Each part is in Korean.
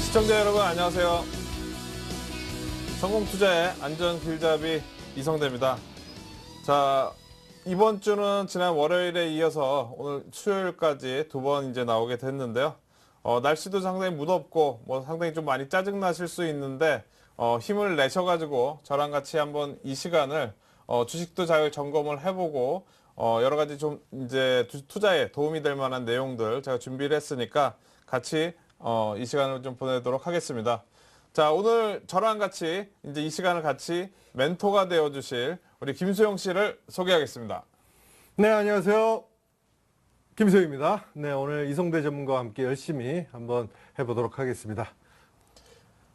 시청자 여러분 안녕하세요. 성공투자의 안전길잡이 이성대입니다. 자, 이번 주는 지난 월요일에 이어서 오늘 수요일까지 두 번 이제 나오게 됐는데요. 날씨도 상당히 무덥고 상당히 좀 많이 짜증나실 수 있는데 힘을 내셔가지고 저랑 같이 한번 이 시간을 주식도 잘 점검을 해보고 여러 가지 좀 이제 투자에 도움이 될 만한 내용들 제가 준비를 했으니까 같이 이 시간을 좀 보내도록 하겠습니다. 자, 오늘 저랑 같이 이제 이 시간을 같이 멘토가 되어 주실 우리 김수영 씨를 소개하겠습니다. 네, 안녕하세요. 김수영입니다. 네, 오늘 이성대 전문가와 함께 열심히 한번 해보도록 하겠습니다.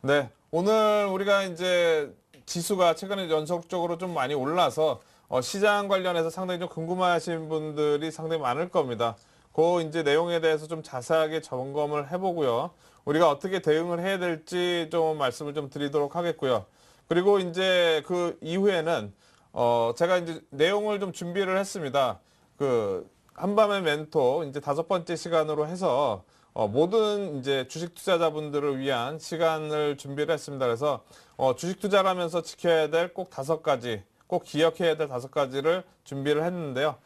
네, 오늘 우리가 이제 지수가 최근에 연속적으로 좀 많이 올라서 시장 관련해서 상당히 좀 궁금하신 분들이 상당히 많을 겁니다. 그 이제 내용에 대해서 좀 자세하게 점검을 해보고요. 우리가 어떻게 대응을 해야 될지 좀 말씀을 좀 드리도록 하겠고요. 그리고 이제 그 이후에는 제가 이제 내용을 좀 준비를 했습니다. 그 한밤의 멘토 이제 5번째 시간으로 해서 모든 이제 주식 투자자분들을 위한 시간을 준비를 했습니다. 그래서 주식 투자를 하면서 지켜야 될 꼭 5가지, 꼭 기억해야 될 5가지를 준비를 했는데요.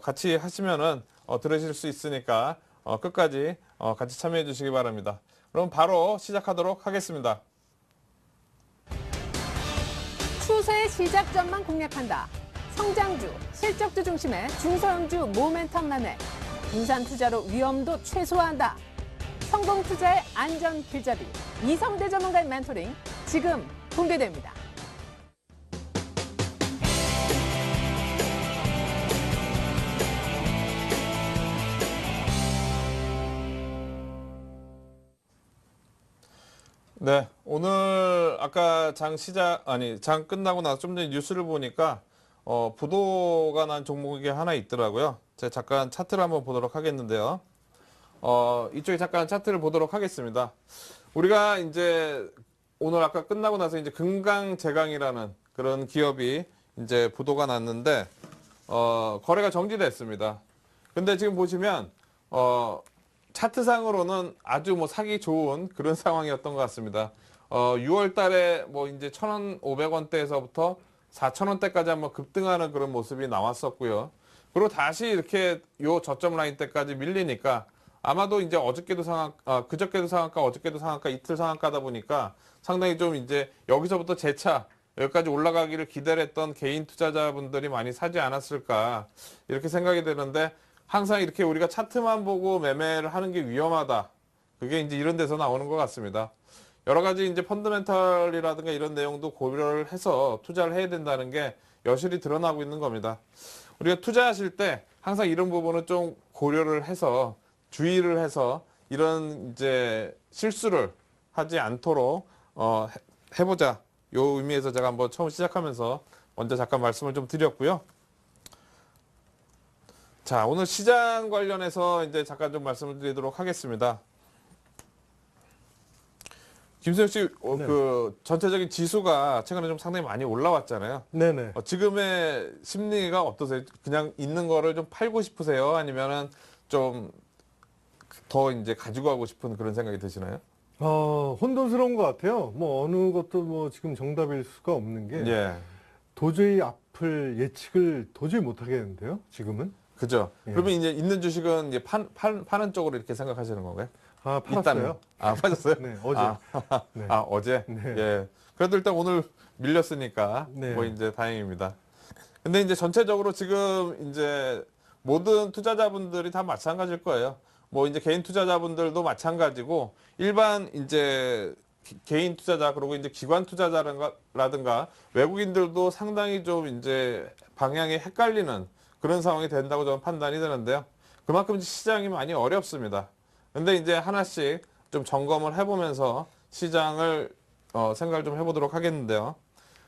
같이 하시면은 들으실 수 있으니까 끝까지 같이 참여해 주시기 바랍니다. 그럼 바로 시작하도록 하겠습니다. 추세의 시작점만 공략한다. 성장주, 실적주 중심의 중소형주 모멘텀 매매. 분산 투자로 위험도 최소화한다. 성공 투자의 안전 길잡이. 이성대 전문가의 멘토링 지금 공개됩니다. 네, 오늘 아까 장 끝나고 나서 좀 전에 뉴스를 보니까 부도가 난 종목이 하나 있더라고요. 제가 잠깐 차트를 한번 보도록 하겠는데요. 이쪽에 잠깐 차트를 보도록 하겠습니다. 우리가 이제 오늘 아까 끝나고 나서 이제 금강제강이라는 그런 기업이 이제 부도가 났는데 거래가 정지됐습니다. 근데 지금 보시면 차트상으로는 아주 사기 좋은 그런 상황이었던 것 같습니다. 6월 달에 이제 1,500원대에서부터 4,000원대까지 한번 급등하는 그런 모습이 나왔었고요. 그리고 다시 이렇게 요 저점 라인 때까지 밀리니까 아마도 이제 그저께도 상한가, 어저께도 상한가, 이틀 상한가다 보니까 상당히 좀 이제 여기서부터 재차 여기까지 올라가기를 기대를 했던 개인 투자자분들이 많이 사지 않았을까 이렇게 생각이 되는데 항상 이렇게 우리가 차트만 보고 매매를 하는 게 위험하다. 그게 이제 이런 데서 나오는 것 같습니다. 여러 가지 이제 펀더멘털이라든가 이런 내용도 고려를 해서 투자를 해야 된다는 게 여실히 드러나고 있는 겁니다. 우리가 투자하실 때 항상 이런 부분은 좀 고려를 해서 주의를 해서 이런 이제 실수를 하지 않도록 해보자. 요 의미에서 제가 한번 처음 시작하면서 먼저 잠깐 말씀을 좀 드렸고요. 자, 오늘 시장 관련해서 이제 잠깐 좀 말씀을 드리도록 하겠습니다. 김수영 씨, 네. 그 전체적인 지수가 최근에 좀 상당히 많이 올라왔잖아요. 네네. 지금의 심리가 어떠세요? 그냥 있는 거를 좀 팔고 싶으세요? 아니면은 좀 더 이제 가지고 가고 싶은 그런 생각이 드시나요? 혼돈스러운 것 같아요. 어느 것도 지금 정답일 수가 없는 게 예. 도저히 앞을 예측을 도저히 못 하겠는데요, 지금은. 그죠. 예. 그러면 이제 있는 주식은 이제 파는 쪽으로 이렇게 생각하시는 건가요? 팔았어요. 파셨어요? 네, 어제. 네. 어제? 네. 예. 그래도 일단 오늘 밀렸으니까 네. 이제 다행입니다. 근데 이제 전체적으로 지금 이제 모든 투자자분들이 다 마찬가지일 거예요. 이제 개인 투자자분들도 마찬가지고 일반 이제 개인 투자자 그리고 이제 기관 투자자라든가 외국인들도 상당히 좀 이제 방향이 헷갈리는 그런 상황이 된다고 저는 판단이 되는데요. 그만큼 시장이 많이 어렵습니다. 근데 이제 하나씩 좀 점검을 해보면서 시장을 생각을 좀 해보도록 하겠는데요.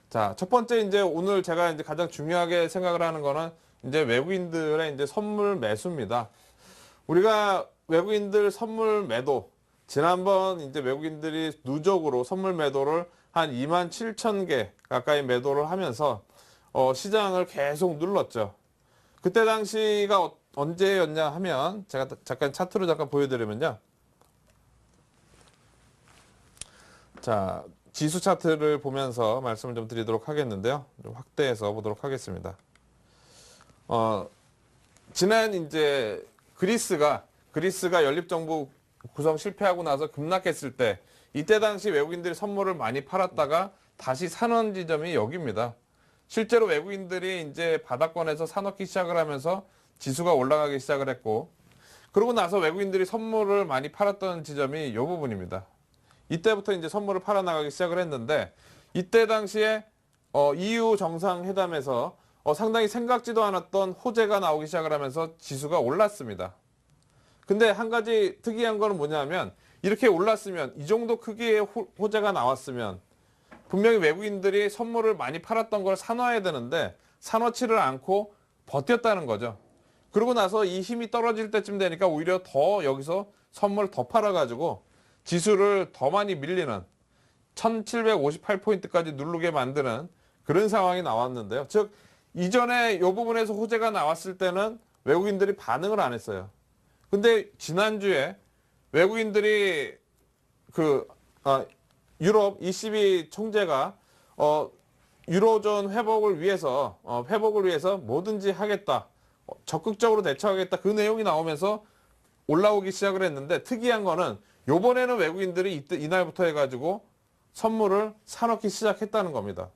자, 첫 번째 이제 오늘 제가 이제 가장 중요하게 생각을 하는 거는 이제 외국인들의 이제 선물 매수입니다. 우리가 외국인들 선물 매도, 지난번 이제 외국인들이 누적으로 선물 매도를 한 27,000개 가까이 매도를 하면서 시장을 계속 눌렀죠. 그때 당시가 언제였냐 하면 제가 잠깐 차트로 잠깐 보여드리면요. 자, 지수 차트를 보면서 말씀을 좀 드리도록 하겠는데요. 좀 확대해서 보도록 하겠습니다. 지난 이제 그리스가 연립정부 구성 실패하고 나서 급락했을 때 이때 당시 외국인들이 선물을 많이 팔았다가 다시 사는 지점이 여기입니다. 실제로 외국인들이 이제 바닥권에서 사놓기 시작을 하면서 지수가 올라가기 시작을 했고, 그러고 나서 외국인들이 선물을 많이 팔았던 지점이 이 부분입니다. 이때부터 이제 선물을 팔아나가기 시작을 했는데, 이때 당시에 EU 정상회담에서 상당히 생각지도 않았던 호재가 나오기 시작을 하면서 지수가 올랐습니다. 근데 한 가지 특이한 거는 뭐냐면, 이렇게 올랐으면, 이 정도 크기의 호재가 나왔으면 분명히 외국인들이 선물을 많이 팔았던 걸 사놔야 되는데 사놓지를 않고 버텼다는 거죠. 그러고 나서 이 힘이 떨어질 때쯤 되니까 오히려 더 여기서 선물을 더 팔아가지고 지수를 더 많이 밀리는 1758포인트까지 누르게 만드는 그런 상황이 나왔는데요. 즉 이전에 이 부분에서 호재가 나왔을 때는 외국인들이 반응을 안 했어요. 근데 지난주에 외국인들이 유럽 ECB 총재가 유로존 회복을 위해서 뭐든지 하겠다, 적극적으로 대처하겠다, 그 내용이 나오면서 올라오기 시작을 했는데, 특이한 거는 요번에는 외국인들이 이날부터 해가지고 선물을 사놓기 시작했다는 겁니다.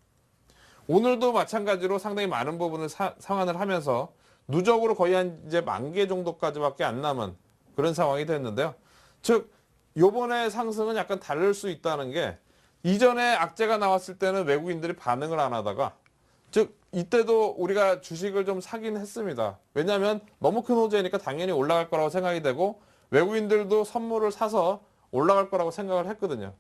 오늘도 마찬가지로 상당히 많은 부분을 상환을 하면서 누적으로 거의 한 이제 10,000개 정도까지밖에 안 남은 그런 상황이 됐는데요. 즉 요번에 상승은 약간 다를 수 있다는 게, 이전에 악재가 나왔을 때는 외국인들이 반응을 안 하다가, 즉 이때도 우리가 주식을 좀 사긴 했습니다. 왜냐하면 너무 큰 호재니까 당연히 올라갈 거라고 생각이 되고 외국인들도 선물을 사서 올라갈 거라고 생각을 했거든요.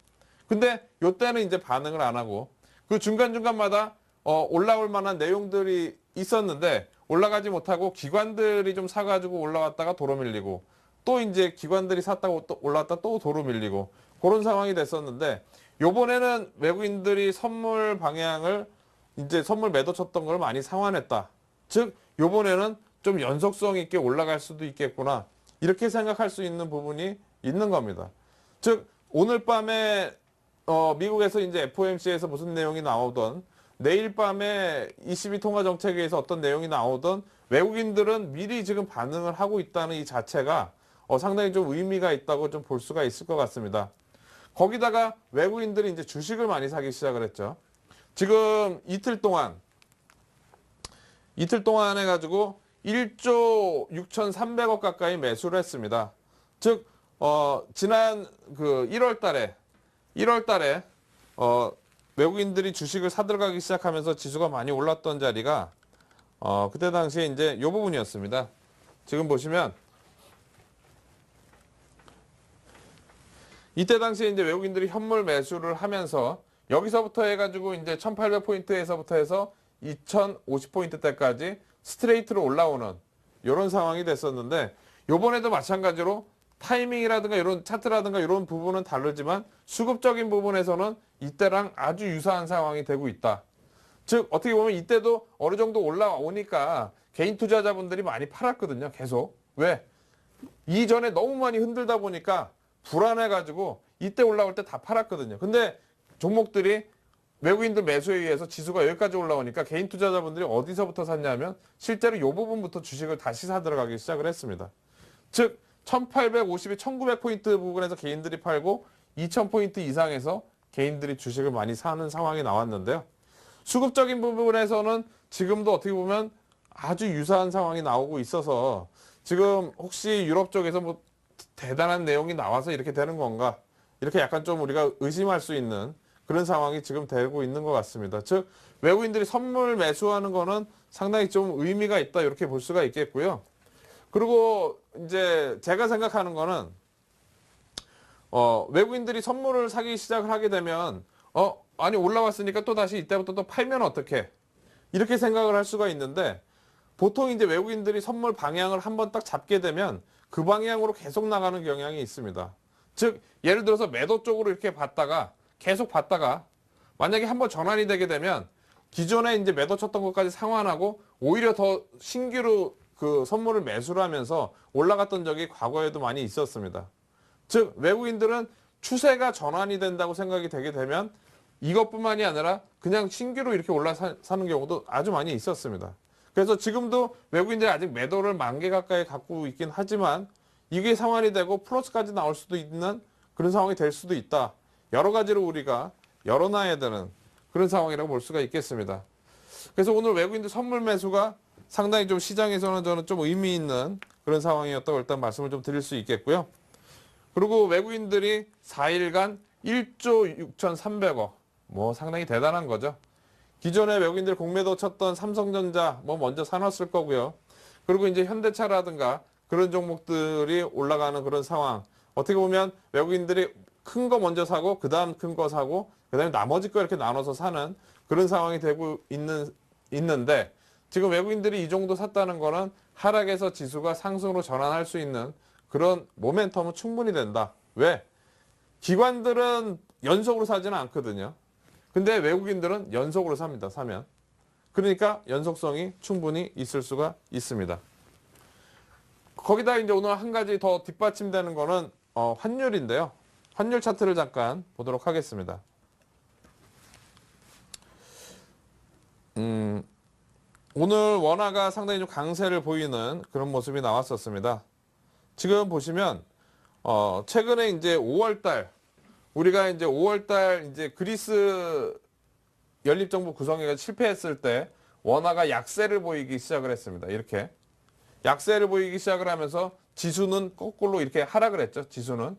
근데 요때는 이제 반응을 안 하고 그 중간중간마다 올라올 만한 내용들이 있었는데 올라가지 못하고 기관들이 좀 사가지고 올라왔다가 도로 밀리고, 또 이제 기관들이 샀다고 또 올라왔다 또 도로 밀리고, 그런 상황이 됐었는데, 요번에는 외국인들이 선물 방향을 이제 선물 매도 쳤던 걸 많이 상환했다. 즉 요번에는 좀 연속성 있게 올라갈 수도 있겠구나, 이렇게 생각할 수 있는 부분이 있는 겁니다. 즉 오늘 밤에 미국에서 이제 FOMC에서 무슨 내용이 나오던, 내일 밤에 ECB 통화 정책에서 어떤 내용이 나오던, 외국인들은 미리 지금 반응을 하고 있다는 이 자체가 상당히 좀 의미가 있다고 좀 볼 수가 있을 것 같습니다. 거기다가 외국인들이 이제 주식을 많이 사기 시작을 했죠. 지금 이틀 동안 해가지고 1조 6,300억 가까이 매수를 했습니다. 즉 지난 1월 달에 외국인들이 주식을 사들어가기 시작하면서 지수가 많이 올랐던 자리가 그때 당시에 이제 이 부분이었습니다. 지금 보시면 이때 당시에 이제 외국인들이 현물 매수를 하면서 여기서부터 해가지고 이제 1800포인트에서부터 해서 2050포인트대까지 스트레이트로 올라오는 이런 상황이 됐었는데, 요번에도 마찬가지로 타이밍이라든가 이런 차트라든가 이런 부분은 다르지만 수급적인 부분에서는 이때랑 아주 유사한 상황이 되고 있다. 즉 어떻게 보면 이때도 어느 정도 올라오니까 개인 투자자분들이 많이 팔았거든요. 계속. 왜? 이전에 너무 많이 흔들다 보니까 불안해가지고 이때 올라올 때 다 팔았거든요. 근데 종목들이 외국인들 매수에 의해서 지수가 여기까지 올라오니까 개인 투자자분들이 어디서부터 샀냐면 실제로 이 부분부터 주식을 다시 사 들어가기 시작을 했습니다. 즉 1850에 1900포인트 부분에서 개인들이 팔고 2000포인트 이상에서 개인들이 주식을 많이 사는 상황이 나왔는데요. 수급적인 부분에서는 지금도 어떻게 보면 아주 유사한 상황이 나오고 있어서 지금 혹시 유럽 쪽에서 뭐 대단한 내용이 나와서 이렇게 되는 건가, 이렇게 약간 좀 우리가 의심할 수 있는 그런 상황이 지금 되고 있는 것 같습니다. 즉 외국인들이 선물 매수하는 거는 상당히 좀 의미가 있다, 이렇게 볼 수가 있겠고요. 그리고 이제 제가 생각하는 거는 외국인들이 선물을 사기 시작을 하게 되면 아니 올라왔으니까 또 다시 이때부터 또 팔면 어떡해, 이렇게 생각을 할 수가 있는데, 보통 이제 외국인들이 선물 방향을 한번 딱 잡게 되면 그 방향으로 계속 나가는 경향이 있습니다. 즉 예를 들어서 매도 쪽으로 이렇게 계속 봤다가 만약에 한번 전환이 되게 되면 기존에 이제 매도 쳤던 것까지 상환하고 오히려 더 신규로 그 선물을 매수를 하면서 올라갔던 적이 과거에도 많이 있었습니다. 즉 외국인들은 추세가 전환이 된다고 생각이 되게 되면 이것뿐만이 아니라 그냥 신규로 이렇게 올라사는 경우도 아주 많이 있었습니다. 그래서 지금도 외국인들이 아직 매도를 10,000개 가까이 갖고 있긴 하지만 이게 상환이 되고 플러스까지 나올 수도 있는 그런 상황이 될 수도 있다. 여러 가지로 우리가 열어놔야 되는 그런 상황이라고 볼 수가 있겠습니다. 그래서 오늘 외국인들 선물 매수가 상당히 좀 시장에서는 저는 좀 의미 있는 그런 상황이었다고 일단 말씀을 좀 드릴 수 있겠고요. 그리고 외국인들이 4일간 1조 6,300억, 뭐 상당히 대단한 거죠. 기존에 외국인들 공매도 쳤던 삼성전자 뭐 먼저 사놨을 거고요. 그리고 이제 현대차라든가 그런 종목들이 올라가는 그런 상황. 어떻게 보면 외국인들이 큰 거 먼저 사고 그다음 큰 거 사고 그다음에 나머지 거 이렇게 나눠서 사는 그런 상황이 되고 있는데 지금 외국인들이 이 정도 샀다는 거는 하락에서 지수가 상승으로 전환할 수 있는 그런 모멘텀은 충분히 된다. 왜? 기관들은 연속으로 사지는 않거든요. 근데 외국인들은 연속으로 삽니다. 사면. 그러니까 연속성이 충분히 있을 수가 있습니다. 거기다 이제 오늘 한 가지 더 뒷받침되는 거는 환율인데요. 환율 차트를 잠깐 보도록 하겠습니다. 오늘 원화가 상당히 좀 강세를 보이는 그런 모습이 나왔었습니다. 지금 보시면 최근에 이제 5월달 우리가 이제 5월달 이제 그리스 연립정부 구성회가 실패했을 때 원화가 약세를 보이기 시작을 했습니다. 이렇게 약세를 보이기 시작을 하면서 지수는 거꾸로 이렇게 하락을 했죠. 지수랑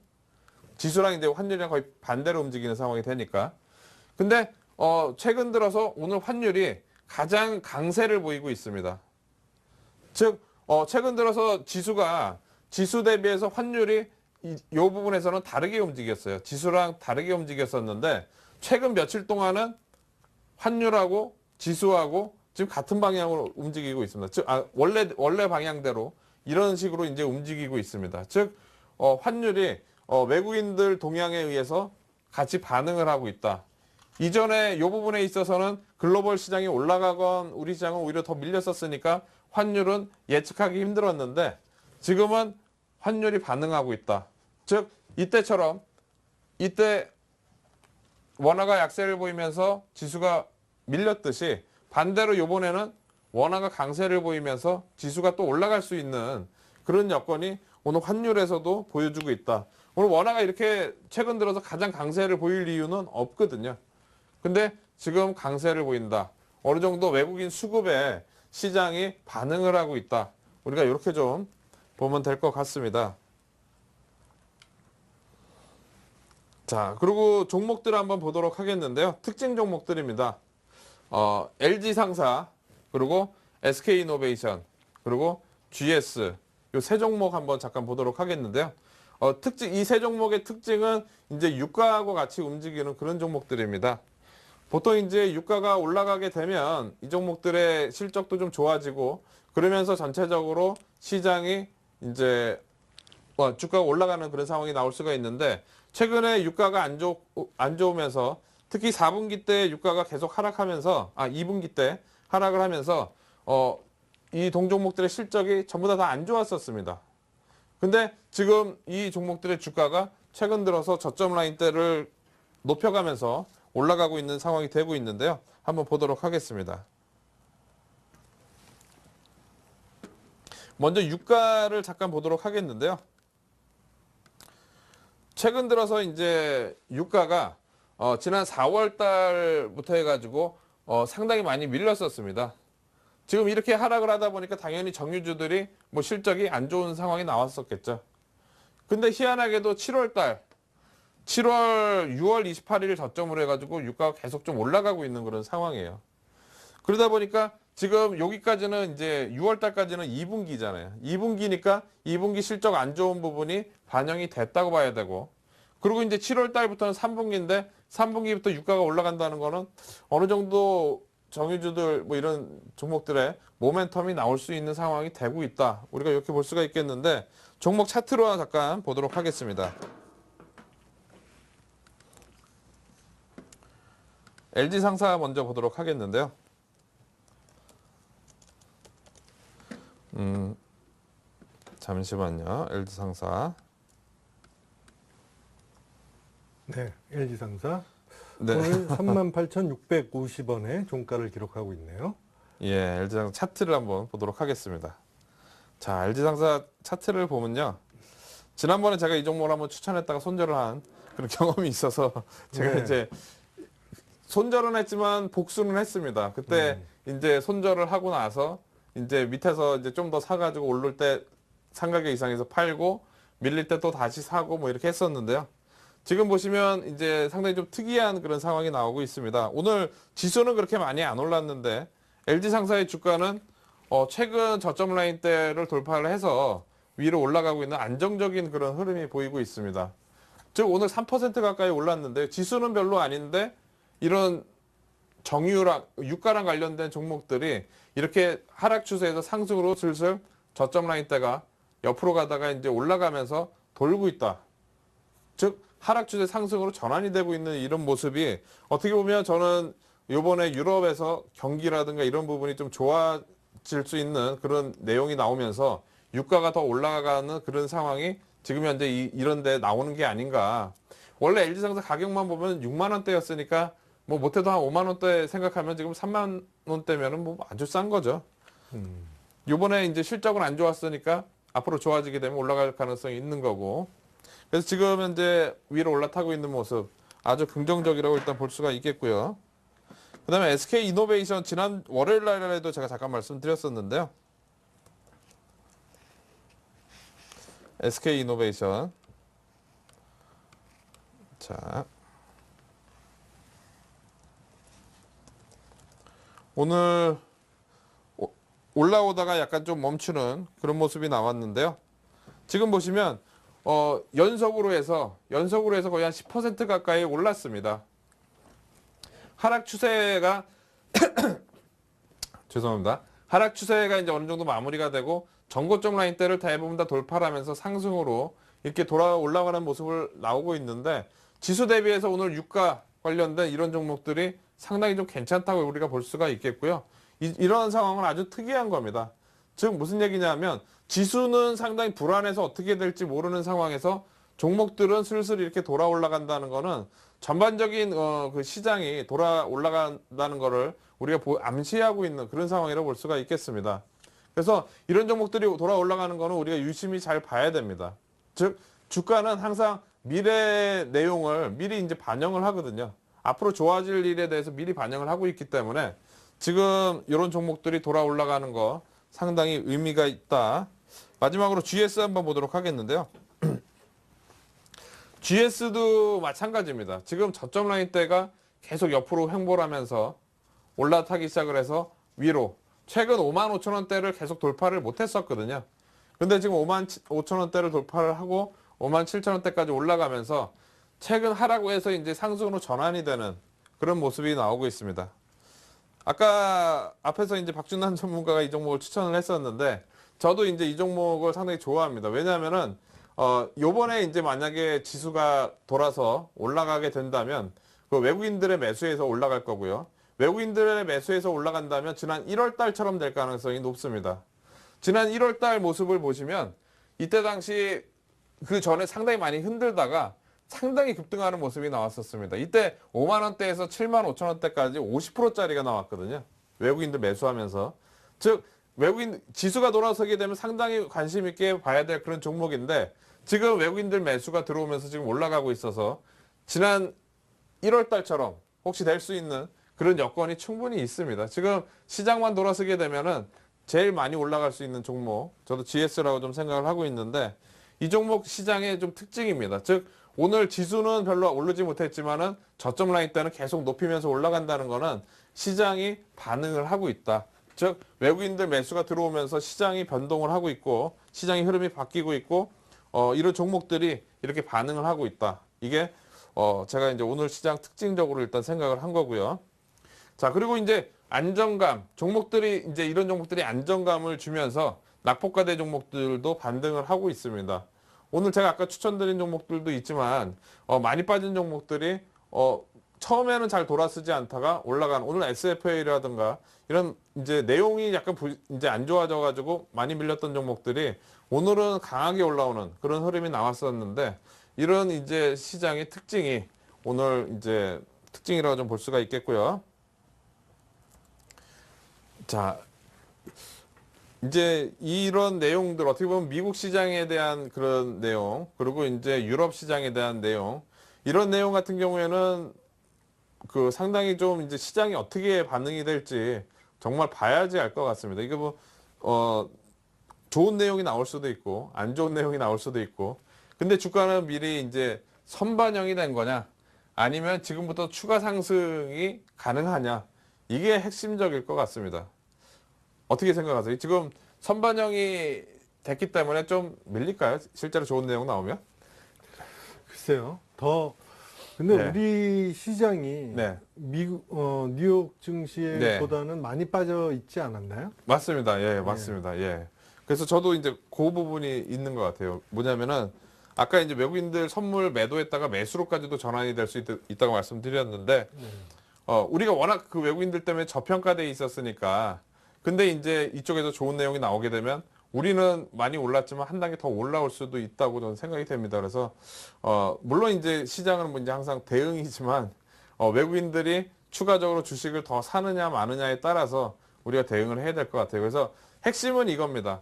이제 환율이랑 거의 반대로 움직이는 상황이 되니까. 근데 최근 들어서 오늘 환율이 가장 강세를 보이고 있습니다. 즉 최근 들어서 지수 대비해서 환율이 이 부분에서는 다르게 움직였어요. 지수랑 다르게 움직였었는데 최근 며칠 동안은 환율하고 지수하고 지금 같은 방향으로 움직이고 있습니다. 즉 원래 방향대로 이런 식으로 이제 움직이고 있습니다. 즉 환율이 외국인들 동향에 의해서 같이 반응을 하고 있다. 이전에 이 부분에 있어서는 글로벌 시장이 올라가건 우리 시장은 오히려 더 밀렸었으니까 환율은 예측하기 힘들었는데 지금은 환율이 반응하고 있다. 즉 이때 원화가 약세를 보이면서 지수가 밀렸듯이 반대로 이번에는 원화가 강세를 보이면서 지수가 또 올라갈 수 있는 그런 여건이 오늘 환율에서도 보여주고 있다. 오늘 원화가 이렇게 최근 들어서 가장 강세를 보일 이유는 없거든요. 근데 지금 강세를 보인다. 어느 정도 외국인 수급에 시장이 반응을 하고 있다. 우리가 이렇게 좀 보면 될 것 같습니다. 자, 그리고 종목들을 한번 보도록 하겠는데요. 특징 종목들입니다. LG상사, 그리고 SK이노베이션, 그리고 GS 이 세 종목 한번 잠깐 보도록 하겠는데요. 이 세 종목의 특징은 이제 유가하고 같이 움직이는 그런 종목들입니다. 보통 이제 유가가 올라가게 되면 이 종목들의 실적도 좀 좋아지고 그러면서 전체적으로 시장이 이제 주가가 올라가는 그런 상황이 나올 수가 있는데 최근에 유가가 안 좋으면서 특히 4분기 때 유가가 계속 하락하면서 2분기 때 하락을 하면서 이 동종목들의 실적이 전부 다 안 좋았었습니다. 근데 지금 이 종목들의 주가가 최근 들어서 저점 라인대를 높여가면서 올라가고 있는 상황이 되고 있는데요. 한번 보도록 하겠습니다. 먼저 유가를 잠깐 보도록 하겠는데요. 최근 들어서 이제 유가가 지난 4월 달부터 해가지고 상당히 많이 밀렸었습니다. 지금 이렇게 하락을 하다 보니까 당연히 정유주들이 뭐 실적이 안 좋은 상황이 나왔었겠죠. 근데 희한하게도 6월 6월 28일 저점으로 해가지고 유가가 계속 좀 올라가고 있는 그런 상황이에요. 그러다 보니까 지금 여기까지는 이제 6월 달까지는 2분기잖아요. 2분기니까 2분기 실적 안 좋은 부분이 반영이 됐다고 봐야 되고 그리고 이제 7월 달부터는 3분기인데 3분기부터 유가가 올라간다는 거는 어느 정도 정유주들 뭐 이런 종목들의 모멘텀이 나올 수 있는 상황이 되고 있다. 우리가 이렇게 볼 수가 있겠는데 종목 차트로 잠깐 보도록 하겠습니다. LG상사 먼저 보도록 하겠는데요. 잠시만요. LG상사. 네, LG상사 네. 오늘 38,650원의 종가를 기록하고 있네요. 예, LG상사 차트를 한번 보도록 하겠습니다. 자, LG상사 차트를 보면요. 지난번에 제가 이 종목을 한번 추천했다가 손절을 한 그런 경험이 있어서 제가 네. 이제 손절은 했지만 복수는 했습니다. 그때 이제 손절을 하고 나서 이제 밑에서 이제 좀 더 사가지고 오를 때 상가격 이상에서 팔고 밀릴 때 또 다시 사고 뭐 이렇게 했었는데요. 지금 보시면 이제 상당히 좀 특이한 그런 상황이 나오고 있습니다. 오늘 지수는 그렇게 많이 안 올랐는데 LG상사의 주가는 최근 저점 라인대를 돌파를 해서 위로 올라가고 있는 안정적인 그런 흐름이 보이고 있습니다. 즉 오늘 3% 가까이 올랐는데 지수는 별로 아닌데 이런 정유랑 유가랑 관련된 종목들이 이렇게 하락 추세에서 상승으로 슬슬 저점 라인대가 옆으로 가다가 이제 올라가면서 돌고 있다. 즉 하락 추세 상승으로 전환이 되고 있는 이런 모습이 어떻게 보면 저는 이번에 유럽에서 경기라든가 이런 부분이 좀 좋아질 수 있는 그런 내용이 나오면서 유가가 더 올라가는 그런 상황이 지금 현재 이런 데 나오는 게 아닌가. 원래 LG상사 가격만 보면 6만 원대였으니까 뭐 못해도 한 5만 원대 생각하면 지금 3만 원대면은 뭐 아주 싼 거죠. 요번에 이제 실적은 안 좋았으니까 앞으로 좋아지게 되면 올라갈 가능성이 있는 거고. 그래서 지금 현재 위로 올라타고 있는 모습 아주 긍정적이라고 일단 볼 수가 있겠고요. 그 다음에 SK이노베이션 지난 월요일 날에도 제가 잠깐 말씀드렸었는데요. SK이노베이션. 자. 오늘 올라오다가 약간 좀 멈추는 그런 모습이 나왔는데요. 지금 보시면 연속으로 해서 거의 한 10% 가까이 올랐습니다. 하락 추세가 죄송합니다. 하락 추세가 이제 어느 정도 마무리가 되고 전고점 라인대를 대부분 다 돌파를 하면서 상승으로 이렇게 돌아 올라가는 모습을 나오고 있는데 지수 대비해서 오늘 유가 관련된 이런 종목들이 상당히 좀 괜찮다고 우리가 볼 수가 있겠고요. 이런 상황은 아주 특이한 겁니다. 즉 무슨 얘기냐면 지수는 상당히 불안해서 어떻게 될지 모르는 상황에서 종목들은 슬슬 이렇게 돌아 올라간다는 거는 전반적인 그 시장이 돌아 올라간다는 거를 우리가 암시하고 있는 그런 상황이라고 볼 수가 있겠습니다. 그래서 이런 종목들이 돌아 올라가는 거는 우리가 유심히 잘 봐야 됩니다. 즉 주가는 항상 미래 내용을 미리 이제 반영을 하거든요. 앞으로 좋아질 일에 대해서 미리 반영을 하고 있기 때문에 지금 이런 종목들이 돌아 올라가는 거 상당히 의미가 있다. 마지막으로 GS 한번 보도록 하겠는데요. GS도 마찬가지입니다. 지금 저점 라인대가 계속 옆으로 횡보를 하면서 올라타기 시작을 해서 위로 최근 5만 5천 원대를 계속 돌파를 못했었거든요. 근데 지금 5만 5천 원대를 돌파를 하고 5만 7천 원대까지 올라가면서 최근 하락에서 이제 상승으로 전환이 되는 그런 모습이 나오고 있습니다. 아까 앞에서 이제 박준환 전문가가 이 종목을 추천을 했었는데 저도 이제 이 종목을 상당히 좋아합니다. 왜냐하면은 요번에 이제 만약에 지수가 돌아서 올라가게 된다면 그 외국인들의 매수에서 올라갈 거고요. 외국인들의 매수에서 올라간다면 지난 1월 달처럼 될 가능성이 높습니다. 지난 1월 달 모습을 보시면 이때 당시 그 전에 상당히 많이 흔들다가 상당히 급등하는 모습이 나왔었습니다. 이때 5만 원대에서 7만 5천 원대까지 50%짜리가 나왔거든요. 외국인들 매수하면서. 즉 외국인 지수가 돌아서게 되면 상당히 관심 있게 봐야 될 그런 종목인데 지금 외국인들 매수가 들어오면서 지금 올라가고 있어서 지난 1월 달처럼 혹시 될 수 있는 그런 여건이 충분히 있습니다. 지금 시장만 돌아서게 되면은 제일 많이 올라갈 수 있는 종목, 저도 GS라고 좀 생각을 하고 있는데 이 종목 시장의 좀 특징입니다. 즉 오늘 지수는 별로 오르지 못했지만은 저점 라인 때는 계속 높이면서 올라간다는 거는 시장이 반응을 하고 있다. 즉 외국인들 매수가 들어오면서 시장이 변동을 하고 있고 시장의 흐름이 바뀌고 있고 이런 종목들이 이렇게 반응을 하고 있다. 이게 제가 이제 오늘 시장 특징적으로 일단 생각을 한 거고요. 자, 그리고 이제 안정감, 종목들이 이제 이런 종목들이 안정감을 주면서 낙폭과대 종목들도 반등을 하고 있습니다. 오늘 제가 아까 추천드린 종목들도 있지만 많이 빠진 종목들이 처음에는 잘 돌아서지 않다가 올라간 오늘 SFA라든가 이런 이제 내용이 약간 이제 안 좋아져 가지고 많이 밀렸던 종목들이 오늘은 강하게 올라오는 그런 흐름이 나왔었는데 이런 이제 시장의 특징이 오늘 이제 특징이라고 좀 볼 수가 있겠고요. 자, 이제 이런 내용들 어떻게 보면 미국 시장에 대한 그런 내용, 그리고 이제 유럽 시장에 대한 내용, 이런 내용 같은 경우에는 그 상당히 좀 이제 시장이 어떻게 반응이 될지 정말 봐야지 알 것 같습니다. 이게 뭐, 좋은 내용이 나올 수도 있고, 안 좋은 내용이 나올 수도 있고, 근데 주가는 미리 이제 선반영이 된 거냐, 아니면 지금부터 추가 상승이 가능하냐, 이게 핵심적일 것 같습니다. 어떻게 생각하세요? 지금 선반영이 됐기 때문에 좀 밀릴까요? 실제로 좋은 내용 나오면? 글쎄요. 근데 네. 우리 시장이 네. 미국, 뉴욕 증시보다는 많이 빠져 있지 않았나요? 맞습니다. 예, 맞습니다. 예. 그래서 저도 이제 그 부분이 있는 것 같아요. 뭐냐면은 아까 이제 외국인들 선물 매도했다가 매수로까지도 전환이 될 수 있다고 말씀드렸는데, 우리가 워낙 그 외국인들 때문에 저평가돼 있었으니까, 근데 이제 이쪽에서 좋은 내용이 나오게 되면 우리는 많이 올랐지만 한 단계 더 올라올 수도 있다고 저는 생각이 됩니다. 그래서 물론 이제 시장은 뭐 이제 항상 대응이지만 외국인들이 추가적으로 주식을 더 사느냐 마느냐에 따라서 우리가 대응을 해야 될 것 같아요. 그래서 핵심은 이겁니다.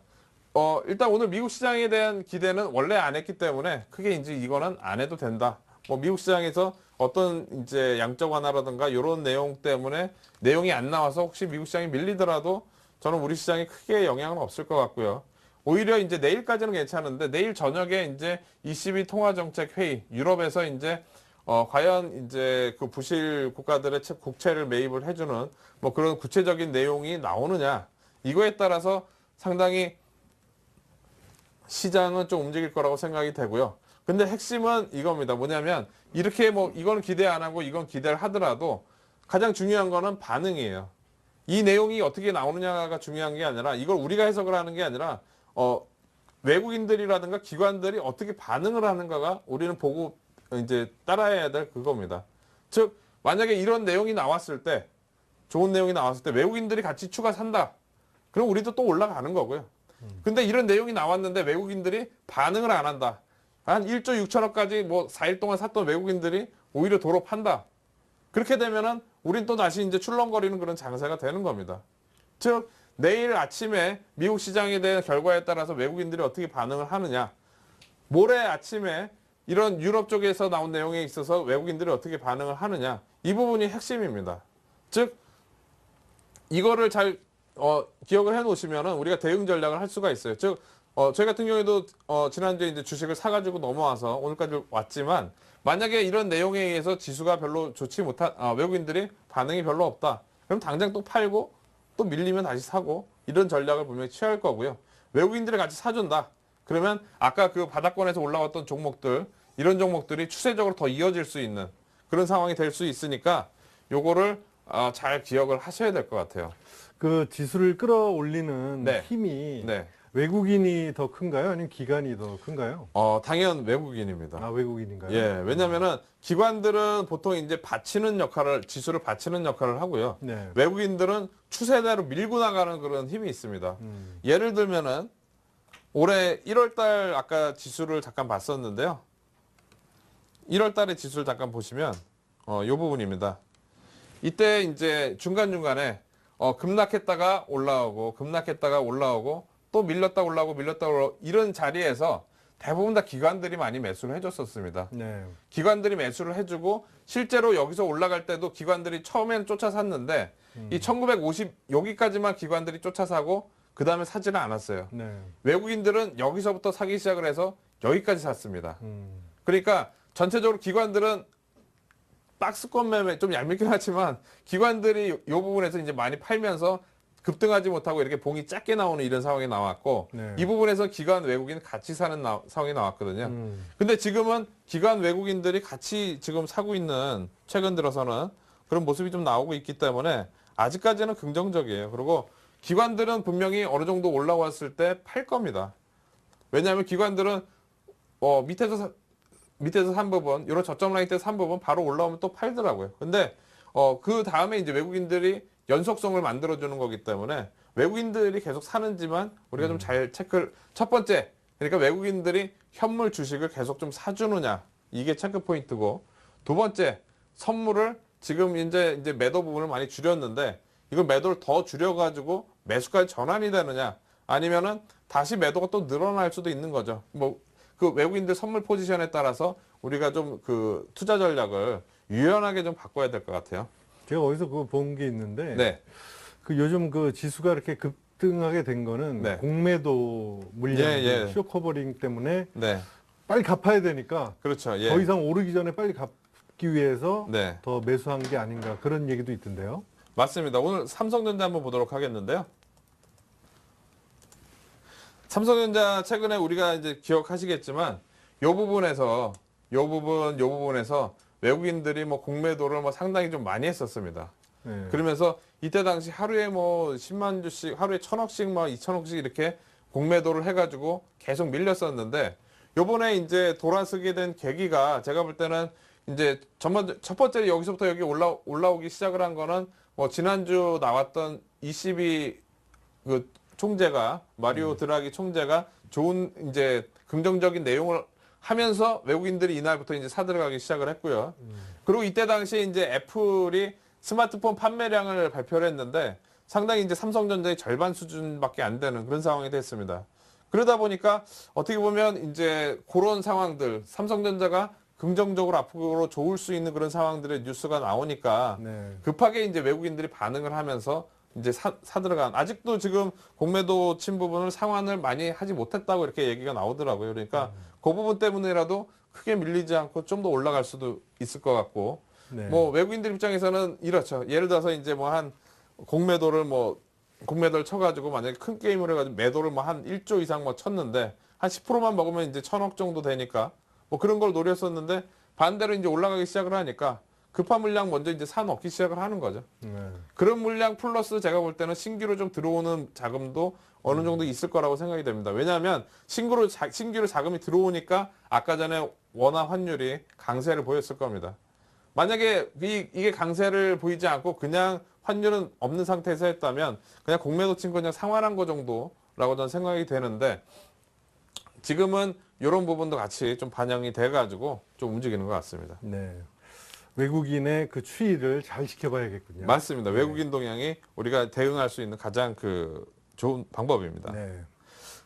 일단 오늘 미국 시장에 대한 기대는 원래 안 했기 때문에 크게 이제 이거는 안 해도 된다. 뭐 미국 시장에서 어떤 이제 양적 완화라든가 이런 내용 때문에 내용이 안 나와서 혹시 미국 시장이 밀리더라도 저는 우리 시장에 크게 영향은 없을 것 같고요. 오히려 이제 내일까지는 괜찮은데 내일 저녁에 이제 ECB 통화정책회의 유럽에서 이제 과연 이제 그 부실 국가들의 국채를 매입을 해주는 뭐 그런 구체적인 내용이 나오느냐, 이거에 따라서 상당히 시장은 좀 움직일 거라고 생각이 되고요. 근데 핵심은 이겁니다. 뭐냐면 이렇게 뭐 이거는 기대 안 하고 이건 기대를 하더라도 가장 중요한 거는 반응이에요. 이 내용이 어떻게 나오느냐가 중요한 게 아니라 이걸 우리가 해석을 하는 게 아니라 외국인들이라든가 기관들이 어떻게 반응을 하는가가 우리는 보고 이제 따라해야 될 그겁니다. 즉 만약에 이런 내용이 나왔을 때, 좋은 내용이 나왔을 때 외국인들이 같이 추가 산다. 그럼 우리도 또 올라가는 거고요. 근데 이런 내용이 나왔는데 외국인들이 반응을 안 한다. 한 1조 6천억까지 뭐 4일 동안 샀던 외국인들이 오히려 도로 판다. 그렇게 되면은 우린 또 다시 이제 출렁거리는 그런 장세가 되는 겁니다. 즉 내일 아침에 미국 시장에 대한 결과에 따라서 외국인들이 어떻게 반응을 하느냐, 모레 아침에 이런 유럽 쪽에서 나온 내용에 있어서 외국인들이 어떻게 반응을 하느냐, 이 부분이 핵심입니다. 즉 이거를 잘 기억을 해 놓으시면은 우리가 대응 전략을 할 수가 있어요. 즉 저희 같은 경우에도 지난주에 이제 주식을 사가지고 넘어와서 오늘까지 왔지만, 만약에 이런 내용에 의해서 지수가 별로 좋지 못한, 외국인들이 반응이 별로 없다. 그럼 당장 또 팔고 또 밀리면 다시 사고, 이런 전략을 분명히 취할 거고요. 외국인들이 같이 사준다. 그러면 아까 그 바닥권에서 올라왔던 종목들, 이런 종목들이 추세적으로 더 이어질 수 있는 그런 상황이 될 수 있으니까 요거를 잘 기억을 하셔야 될 것 같아요. 그 지수를 끌어올리는 네. 힘이 네. 외국인이 더 큰가요? 아니면 기관이 더 큰가요? 당연 외국인입니다. 아, 외국인인가요? 예, 왜냐면은 기관들은 보통 이제 받치는 역할을, 지수를 받치는 역할을 하고요. 네. 외국인들은 추세대로 밀고 나가는 그런 힘이 있습니다. 예를 들면은 올해 1월달 아까 지수를 잠깐 봤었는데요. 1월달에 지수를 잠깐 보시면 이 부분입니다. 이때 이제 중간중간에 급락했다가 올라오고 급락했다가 올라오고 또 밀렸다 올라오고 밀렸다 올라오고, 이런 자리에서 대부분 다 기관들이 많이 매수를 해줬었습니다. 네. 기관들이 매수를 해주고 실제로 여기서 올라갈 때도 기관들이 처음에는 쫓아 샀는데 이 1950 여기까지만 기관들이 쫓아 사고 그 다음에 사지는 않았어요. 네. 외국인들은 여기서부터 사기 시작을 해서 여기까지 샀습니다. 그러니까 전체적으로 기관들은 박스권 매매, 좀 얄밉긴 하지만 기관들이 이 부분에서 이제 많이 팔면서 급등하지 못하고 이렇게 봉이 작게 나오는 이런 상황이 나왔고, 네. 이 부분에서 기관 외국인 같이 사는 상황이 나왔거든요. 근데 지금은 기관 외국인들이 같이 지금 사고 있는, 최근 들어서는 그런 모습이 좀 나오고 있기 때문에 아직까지는 긍정적이에요. 그리고 기관들은 분명히 어느 정도 올라왔을 때 팔 겁니다. 왜냐하면 기관들은 밑에서 산 부분, 이런 저점 라인 때서 산 부분 바로 올라오면 또 팔더라고요. 근데 그 다음에 이제 외국인들이 연속성을 만들어주는 거기 때문에 외국인들이 계속 사는지만 우리가 좀 잘 체크를, 첫 번째, 그러니까 외국인들이 현물 주식을 계속 좀 사주느냐, 이게 체크 포인트고, 두 번째, 선물을 지금 이제 매도 부분을 많이 줄였는데 이걸 매도를 더 줄여가지고 매수까지 전환이 되느냐, 아니면은 다시 매도가 또 늘어날 수도 있는 거죠. 뭐 그 외국인들 선물 포지션에 따라서 우리가 좀 그 투자 전략을 유연하게 좀 바꿔야 될 것 같아요. 제가 어디서 그거 본 게 있는데 네, 그 요즘 그 지수가 이렇게 급등하게 된 거는 네. 공매도 물량, 예. 쇼 커버링 때문에 네, 빨리 갚아야 되니까 그렇죠. 예, 더 이상 오르기 전에 빨리 갚기 위해서 네, 더 매수한 게 아닌가 그런 얘기도 있던데요. 맞습니다. 오늘 삼성전자 한번 보도록 하겠는데요. 삼성전자 최근에 우리가 이제 기억하시겠지만 요 부분에서 외국인들이 뭐 공매도를 뭐 상당히 좀 많이 했었습니다. 네. 그러면서 이때 당시 하루에 뭐 10만 주씩, 하루에 1,000억씩, 막 2,000억씩 이렇게 공매도를 해가지고 계속 밀렸었는데, 요번에 이제 돌아서게 된 계기가 제가 볼 때는 이제 첫 번째 여기서부터 여기 올라오기 시작을 한 거는 뭐 지난주 나왔던 ECB 그 총재가, 마리오 드라기 총재가 좋은 이제 긍정적인 내용을 하면서 외국인들이 이날부터 이제 사들어가기 시작을 했고요. 그리고 이때 당시에 이제 애플이 스마트폰 판매량을 발표를 했는데 상당히 이제 삼성전자의 절반 수준밖에 안 되는 그런 상황이 됐습니다. 그러다 보니까 어떻게 보면 이제 그런 상황들, 삼성전자가 긍정적으로 앞으로 좋을 수 있는 그런 상황들의 뉴스가 나오니까 네. 급하게 이제 외국인들이 반응을 하면서 이제 사들어간, 아직도 지금 공매도 친 부분을 상환을 많이 하지 못했다고 이렇게 얘기가 나오더라고요. 그러니까 그 부분 때문에라도 크게 밀리지 않고 좀 더 올라갈 수도 있을 것 같고, 네. 뭐 외국인들 입장에서는 이렇죠. 예를 들어서 이제 뭐 한 공매도를 쳐가지고 만약에 큰 게임을 해가지고 매도를 뭐 한 1조 이상 뭐 쳤는데 한 10%만 먹으면 이제 1,000억 정도 되니까 뭐 그런 걸 노렸었는데 반대로 이제 올라가기 시작을 하니까 급한 물량 먼저 이제 사 넣기 시작을 하는 거죠. 네. 그런 물량 플러스 제가 볼 때는 신규로 좀 들어오는 자금도 어느 정도 있을 거라고 생각이 됩니다. 왜냐하면 신규로 자금이 들어오니까 아까 전에 원화 환율이 강세를 보였을 겁니다. 만약에 이게 강세를 보이지 않고 그냥 환율은 없는 상태에서 했다면 그냥 공매도 친 거 그냥 상환한 거 정도라고 저는 생각이 되는데, 지금은 이런 부분도 같이 좀 반영이 돼가지고 좀 움직이는 것 같습니다. 네. 외국인의 그 추이를 잘 지켜봐야겠군요. 맞습니다. 외국인 동향이 우리가 대응할 수 있는 가장 그 좋은 방법입니다. 네.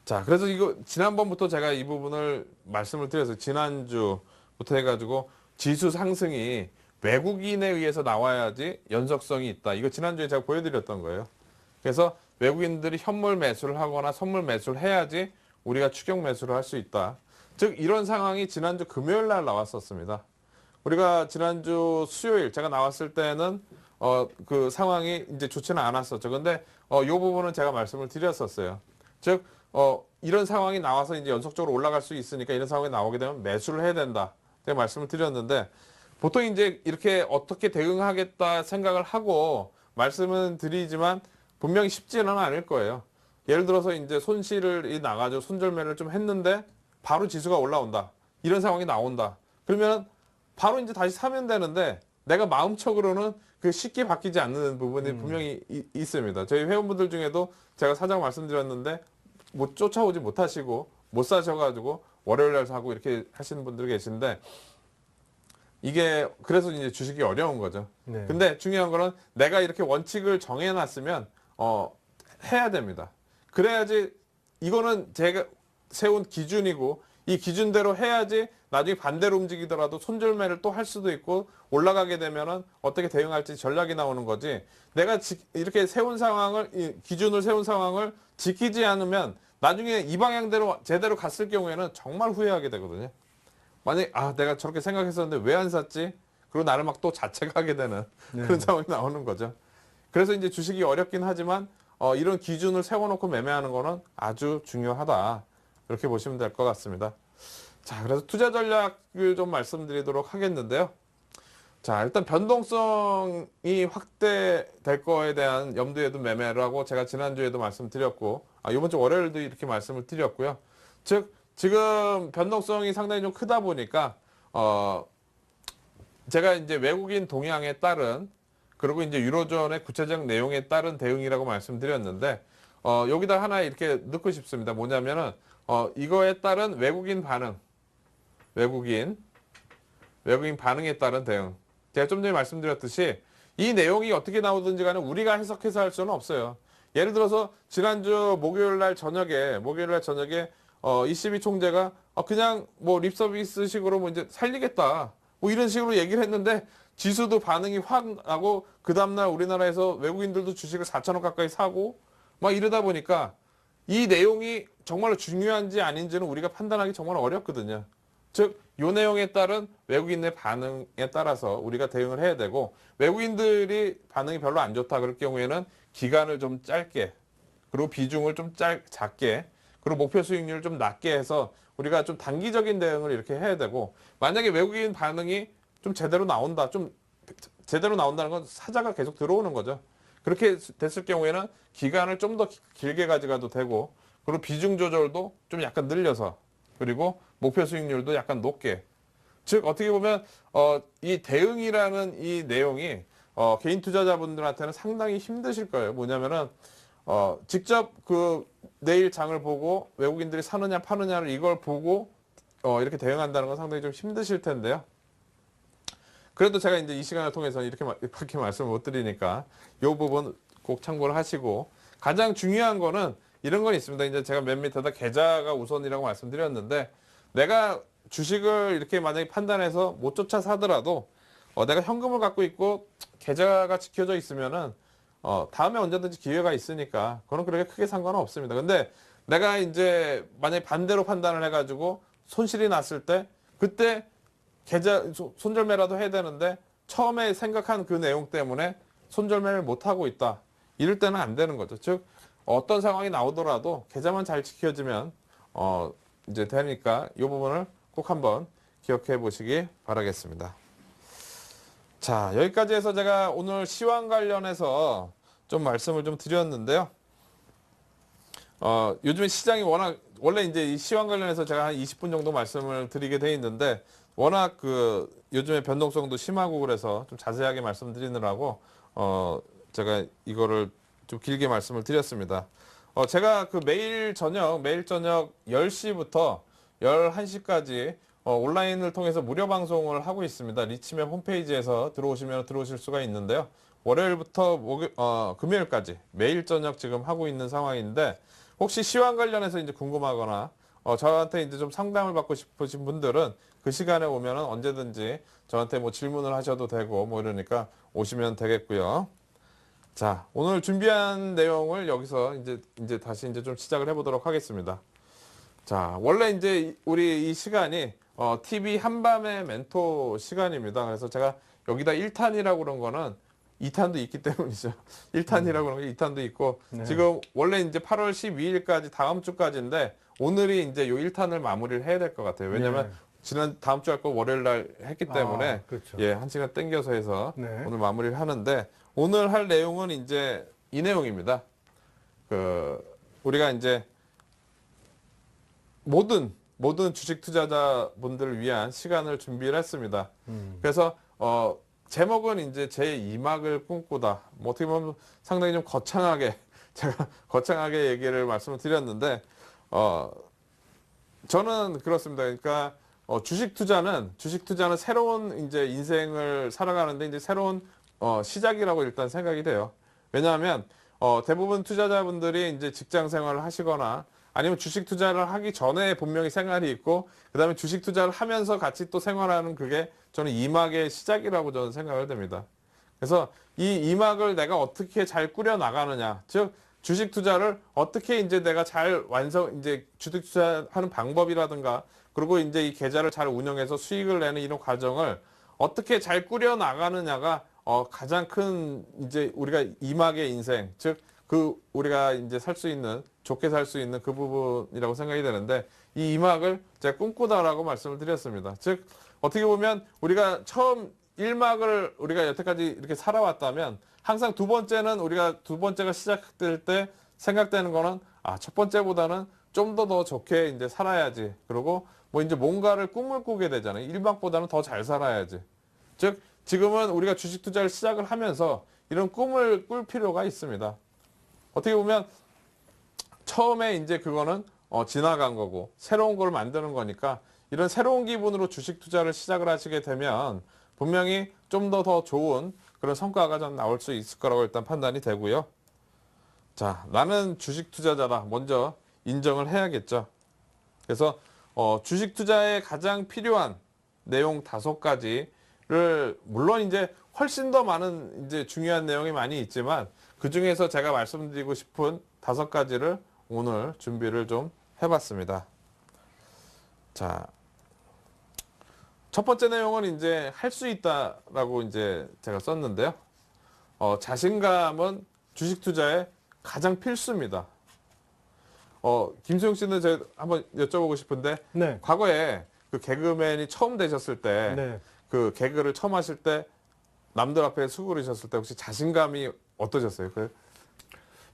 자, 그래서 이거 지난번부터 제가 이 부분을 말씀을 드려서 지난주부터 해가지고 지수 상승이 외국인에 의해서 나와야지 연속성이 있다. 이거 지난주에 제가 보여드렸던 거예요. 그래서 외국인들이 현물 매수를 하거나 선물 매수를 해야지 우리가 추격 매수를 할 수 있다. 즉 이런 상황이 지난주 금요일 날 나왔었습니다. 우리가 지난주 수요일 제가 나왔을 때는 그 상황이 이제 좋지는 않았었죠. 근데 이 부분은 제가 말씀을 드렸었어요. 즉 이런 상황이 나와서 이제 연속적으로 올라갈 수 있으니까 이런 상황이 나오게 되면 매수를 해야 된다. 제가 말씀을 드렸는데, 보통 이제 이렇게 어떻게 대응하겠다 생각을 하고 말씀은 드리지만 분명히 쉽지는 않을 거예요. 예를 들어서 이제 손실이 나가지고 손절매를 좀 했는데 바로 지수가 올라온다. 이런 상황이 나온다. 그러면 바로 이제 다시 사면 되는데 내가 마음속으로는 그 쉽게 바뀌지 않는 부분이 분명히 있습니다. 저희 회원분들 중에도 제가 사장 말씀드렸는데 못 쫓아오지 못하시고 못 사셔가지고 월요일 날 사고 이렇게 하시는 분들 계신데, 이게 그래서 이제 주식이 어려운 거죠. 네. 근데 중요한 거는 내가 이렇게 원칙을 정해놨으면 해야 됩니다. 그래야지, 이거는 제가 세운 기준이고 이 기준대로 해야지 나중에 반대로 움직이더라도 손절매를 또 할 수도 있고 올라가게 되면은 어떻게 대응할지 전략이 나오는 거지, 내가 이렇게 기준을 세운 상황을 지키지 않으면 나중에 이 방향대로 제대로 갔을 경우에는 정말 후회하게 되거든요. 만약에 내가 저렇게 생각했었는데 왜 안 샀지? 그리고 나를 막 또 자책하게 되는 그런 상황이 나오는 거죠. 그래서 이제 주식이 어렵긴 하지만 이런 기준을 세워놓고 매매하는 거는 아주 중요하다. 이렇게 보시면 될 것 같습니다. 자, 그래서 투자 전략을 좀 말씀드리도록 하겠는데요. 자, 일단 변동성이 확대될 거에 대한 염두에도 매매를 하고, 제가 지난주에도 말씀드렸고, 이번 주 월요일도 이렇게 말씀을 드렸고요. 즉, 지금 변동성이 상당히 좀 크다 보니까, 제가 이제 외국인 동향에 따른, 그리고 이제 유로존의 구체적 내용에 따른 대응이라고 말씀드렸는데, 여기다 하나 이렇게 넣고 싶습니다. 뭐냐면은, 이거에 따른 외국인 반응, 외국인 반응에 따른 대응. 제가 좀 전에 말씀드렸듯이 이 내용이 어떻게 나오든지 간에 우리가 해석해서 할 수는 없어요. 예를 들어서 지난주 목요일 날 저녁에 이시비 총재가 그냥 뭐 립서비스식으로 뭐 이제 살리겠다 뭐 이런 식으로 얘기를 했는데 지수도 반응이 확 나고 그 다음날 우리나라에서 외국인들도 주식을 4천원 가까이 사고 막 이러다 보니까 이 내용이 정말로 중요한지 아닌지는 우리가 판단하기 정말 어렵거든요. 즉, 요 내용에 따른 외국인의 반응에 따라서 우리가 대응을 해야 되고, 외국인들이 반응이 별로 안 좋다 그럴 경우에는 기간을 좀 짧게, 그리고 비중을 좀 작게, 그리고 목표 수익률을 좀 낮게 해서 우리가 좀 단기적인 대응을 이렇게 해야 되고, 만약에 외국인 반응이 좀 제대로 나온다는 건 사자가 계속 들어오는 거죠. 그렇게 됐을 경우에는 기간을 좀 더 길게 가져가도 되고, 그리고 비중 조절도 좀 약간 늘려서, 그리고 목표 수익률도 약간 높게. 즉 어떻게 보면 이 대응이라는 이 내용이 개인 투자자분들한테는 상당히 힘드실 거예요. 뭐냐면은 직접 그 내일 장을 보고 외국인들이 사느냐 파느냐를 이걸 보고 이렇게 대응한다는 건 상당히 좀 힘드실 텐데요. 그래도 제가 이제 이 시간을 통해서 이렇게 말씀을 못 드리니까 이 부분 꼭 참고를 하시고, 가장 중요한 거는 이런 건 있습니다. 이제 제가 맨 밑에다 계좌가 우선이라고 말씀드렸는데, 내가 주식을 이렇게 만약에 판단해서 못 쫓아 사더라도 내가 현금을 갖고 있고 계좌가 지켜져 있으면은 다음에 언제든지 기회가 있으니까 그건 그렇게 크게 상관은 없습니다. 근데 내가 이제 만약에 반대로 판단을 해가지고 손실이 났을 때 그때 계좌 손절매라도 해야 되는데 처음에 생각한 그 내용 때문에 손절매를 못 하고 있다. 이럴 때는 안 되는 거죠. 즉 어떤 상황이 나오더라도 계좌만 잘 지켜지면 이제 되니까 이 부분을 꼭 한번 기억해 보시기 바라겠습니다. 자, 여기까지 해서 제가 오늘 시황 관련해서 좀 말씀을 좀 드렸는데요. 요즘에 시장이 원래 이제 이 시황 관련해서 제가 한 20분 정도 말씀을 드리게 돼 있는데, 워낙 요즘에 변동성도 심하고 그래서 좀 자세하게 말씀드리느라고, 제가 이거를 좀 길게 말씀을 드렸습니다. 제가 매일 저녁 10시부터 11시까지 온라인을 통해서 무료 방송을 하고 있습니다. 리치맵 홈페이지에서 들어오시면 들어오실 수가 있는데요. 월요일부터 금요일까지 매일 저녁 지금 하고 있는 상황인데, 혹시 시황 관련해서 이제 궁금하거나 저한테 이제 좀 상담을 받고 싶으신 분들은 그 시간에 오면은 언제든지 저한테 뭐 질문을 하셔도 되고 뭐 이러니까 오시면 되겠고요. 자, 오늘 준비한 내용을 여기서 이제 다시 이제 좀 시작을 해보도록 하겠습니다. 자, 원래 이제 우리 이 시간이 TV 한밤의 멘토 시간입니다. 그래서 제가 여기다 1탄이라고 그런 거는 2탄도 있기 때문이죠. 1탄이라고 그런 게 2탄도 있고, 네. 지금 원래 이제 8월 12일까지 다음 주까지인데 오늘이 이제 요 1탄을 마무리를 해야 될 것 같아요. 왜냐면 다음 주 할 거 월요일 날 했기 때문에 그렇죠. 예, 한 시간 땡겨서 해서 네. 오늘 마무리를 하는데, 오늘 할 내용은 이제 이 내용입니다. 우리가 이제 모든 주식 투자자분들을 위한 시간을 준비를 했습니다. 그래서 제목은 이제 제 2막을 꿈꾸다. 뭐 어떻게 보면 상당히 좀 거창하게 제가 거창하게 얘기를 말씀을 드렸는데, 저는 그렇습니다. 그러니까 주식 투자는 새로운 이제 인생을 살아가는데 이제 새로운 시작이라고 일단 생각이 돼요. 왜냐하면 대부분 투자자분들이 이제 직장 생활을 하시거나 아니면 주식 투자를 하기 전에 분명히 생활이 있고, 그다음에 주식 투자를 하면서 같이 또 생활하는, 그게 저는 2막의 시작이라고 저는 생각을 됩니다. 그래서 이 2막을 내가 어떻게 잘 꾸려 나가느냐, 즉 주식 투자를 어떻게 이제 내가 잘 이제 주식 투자하는 방법이라든가, 그리고 이제 이 계좌를 잘 운영해서 수익을 내는 이런 과정을 어떻게 잘 꾸려 나가느냐가 가장 큰 이제 우리가 2막의 인생, 즉 우리가 이제 좋게 살 수 있는 그 부분이라고 생각이 되는데, 이 2막을 제가 꿈꾸다라고 말씀을 드렸습니다. 즉 어떻게 보면 우리가 처음 1막을 우리가 여태까지 이렇게 살아왔다면, 항상 두 번째가 시작될 때 생각되는 거는 첫 번째보다는 좀 더 좋게 이제 살아야지. 그리고 뭐 이제 뭔가를 꿈을 꾸게 되잖아요. 1막보다는 더 잘 살아야지. 즉 지금은 우리가 주식 투자를 시작을 하면서 이런 꿈을 꿀 필요가 있습니다. 어떻게 보면 처음에 이제 그거는 지나간 거고 새로운 걸 만드는 거니까 이런 새로운 기분으로 주식 투자를 시작을 하시게 되면 분명히 좀 더 좋은 그런 성과가 좀 나올 수 있을 거라고 일단 판단이 되고요. 자, 나는 주식 투자자다. 먼저 인정을 해야겠죠. 그래서 주식 투자에 가장 필요한 내용 5가지를 물론 이제 훨씬 더 많은 이제 중요한 내용이 많이 있지만 그 중에서 제가 말씀드리고 싶은 5가지를 오늘 준비를 좀 해봤습니다. 자, 첫 번째 내용은 이제 할 수 있다라고 이제 제가 썼는데요. 자신감은 주식 투자에 가장 필수입니다. 김수용 씨는 제가 한번 여쭤보고 싶은데 네. 과거에 그 개그맨이 처음 되셨을 때 네. 그 개그를 처음 하실 때 남들 앞에 수그리셨을 때 혹시 자신감이 어떠셨어요?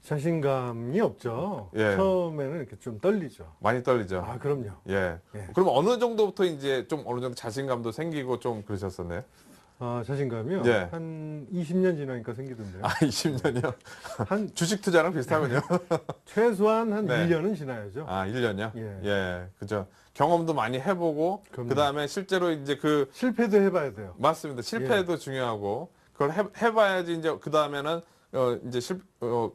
자신감이 없죠. 예. 처음에는 이렇게 좀 떨리죠. 많이 떨리죠. 아, 그럼요. 예. 예. 그럼 어느 정도부터 이제 좀 어느 정도 자신감도 생기고 좀 그러셨었나요? 자신감이요? 예. 한 20년 지나니까 생기던데요. 아, 20년이요? 한 주식 투자랑 비슷하군요. 최소한 한 네. 1년은 지나야죠. 아, 1년이요? 예. 예. 그죠. 경험도 많이 해보고, 그럼요. 그 다음에 실제로 이제 실패도 해봐야 돼요. 맞습니다. 실패도 중요하고, 그걸 해봐야지 이제 그 다음에는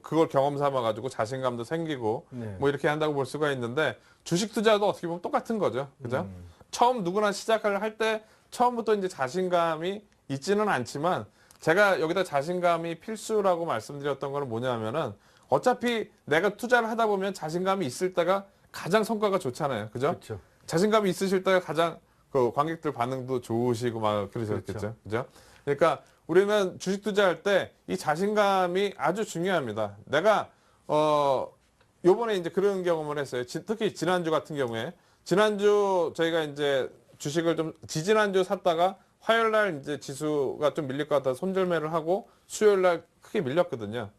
그걸 경험 삼아가지고 자신감도 생기고, 네. 뭐 이렇게 한다고 볼 수가 있는데, 주식 투자도 어떻게 보면 똑같은 거죠. 그죠? 처음 누구나 시작을 할 때, 처음부터 이제 자신감이 있지는 않지만, 제가 여기다 자신감이 필수라고 말씀드렸던 거는 뭐냐면은, 어차피 내가 투자를 하다 보면 자신감이 있을 때가 가장 성과가 좋잖아요. 그죠? 그렇죠. 자신감이 있으실 때가 가장 그 관객들 반응도 좋으시고 막 그러셨겠죠. 그렇죠. 그죠? 그러니까 우리는 주식 투자할 때 이 자신감이 아주 중요합니다. 내가 요번에 이제 그런 경험을 했어요. 특히 지난주 같은 경우에 지난주 저희가 이제 주식을 좀 지지난주 샀다가 화요일 날 이제 지수가 좀 밀릴 것 같아서 손절매를 하고 수요일 날 크게 밀렸거든요.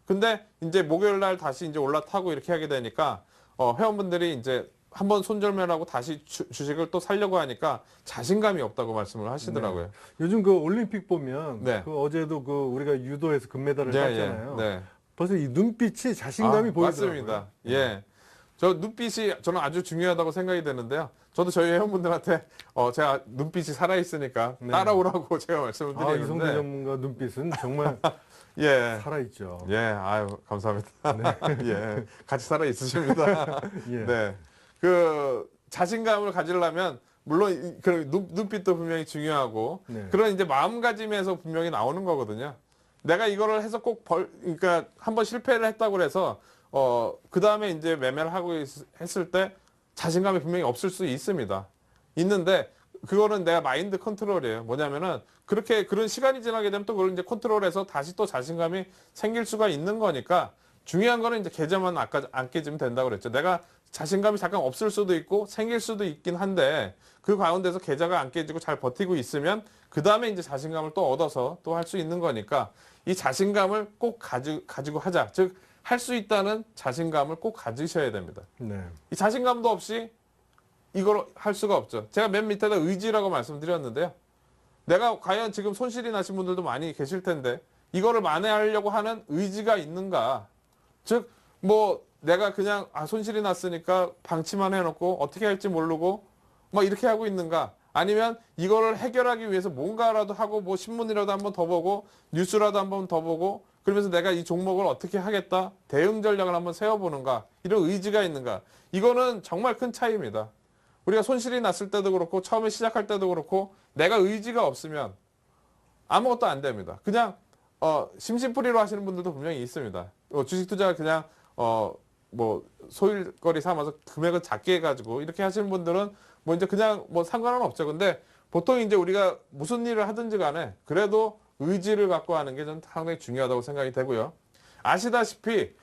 근데 이제 목요일 날 다시 이제 올라타고 이렇게 하게 되니까 회원분들이 이제 한번 손절매를 하고 다시 주식을 또 살려고 하니까 자신감이 없다고 말씀을 하시더라고요. 네. 요즘 그 올림픽 보면 네. 그 어제도 그 우리가 유도에서 금메달을 네, 땄잖아요. 네. 벌써 이 눈빛이 자신감이 보이더라고요. 맞습니다. 예. 저 눈빛이 저는 아주 중요하다고 생각이 되는데요. 저도 저희 회원분들한테 제가 눈빛이 살아있으니까 네. 따라오라고 제가 말씀을 이성대 드리는데 전문가 눈빛은 정말 예. 살아있죠. 예, 아유, 감사합니다. 네. 예. 같이 살아 있으십니다. 예. 네. 그 자신감을 가지려면 물론 그 눈빛도 분명히 중요하고 네. 그런 이제 마음가짐에서 분명히 나오는 거거든요. 내가 이거를 해서 그러니까 한번 실패를 했다고 해서 그 다음에 이제 매매를 하고 했을 때 자신감이 분명히 없을 수 있습니다. 있는데 그거는 내가 마인드 컨트롤이에요. 뭐냐면은 그런 시간이 지나게 되면 또 그걸 이제 컨트롤해서 다시 또 자신감이 생길 수가 있는 거니까 중요한 거는 이제 계좌만 안 깨지면 된다고 그랬죠. 내가 자신감이 잠깐 없을 수도 있고 생길 수도 있긴 한데 그 가운데서 계좌가 안 깨지고 잘 버티고 있으면 그 다음에 이제 자신감을 또 얻어서 또 할 수 있는 거니까 이 자신감을 꼭 가지고 하자. 즉, 할 수 있다는 자신감을 꼭 가지셔야 됩니다. 네. 이 자신감도 없이 이걸 할 수가 없죠. 제가 맨 밑에다 의지라고 말씀드렸는데요. 내가 과연 지금 손실이 나신 분들도 많이 계실 텐데 이거를 만회하려고 하는 의지가 있는가? 즉, 뭐 내가 그냥 손실이 났으니까 방치만 해놓고 어떻게 할지 모르고 뭐 이렇게 하고 있는가? 아니면 이거를 해결하기 위해서 뭔가라도 하고 뭐 신문이라도 한번 더 보고 뉴스라도 한번 더 보고 그러면서 내가 이 종목을 어떻게 하겠다? 대응 전략을 한번 세워보는가? 이런 의지가 있는가? 이거는 정말 큰 차이입니다. 우리가 손실이 났을 때도 그렇고 처음에 시작할 때도 그렇고 내가 의지가 없으면 아무것도 안 됩니다. 그냥 심심풀이로 하시는 분들도 분명히 있습니다. 주식 투자 그냥 뭐 소일거리 삼아서 금액을 작게 해가지고 이렇게 하시는 분들은 뭐 이제 그냥 뭐 상관은 없죠. 근데 보통 이제 우리가 무슨 일을 하든지 간에 그래도 의지를 갖고 하는 게 저는 상당히 중요하다고 생각이 되고요. 아시다시피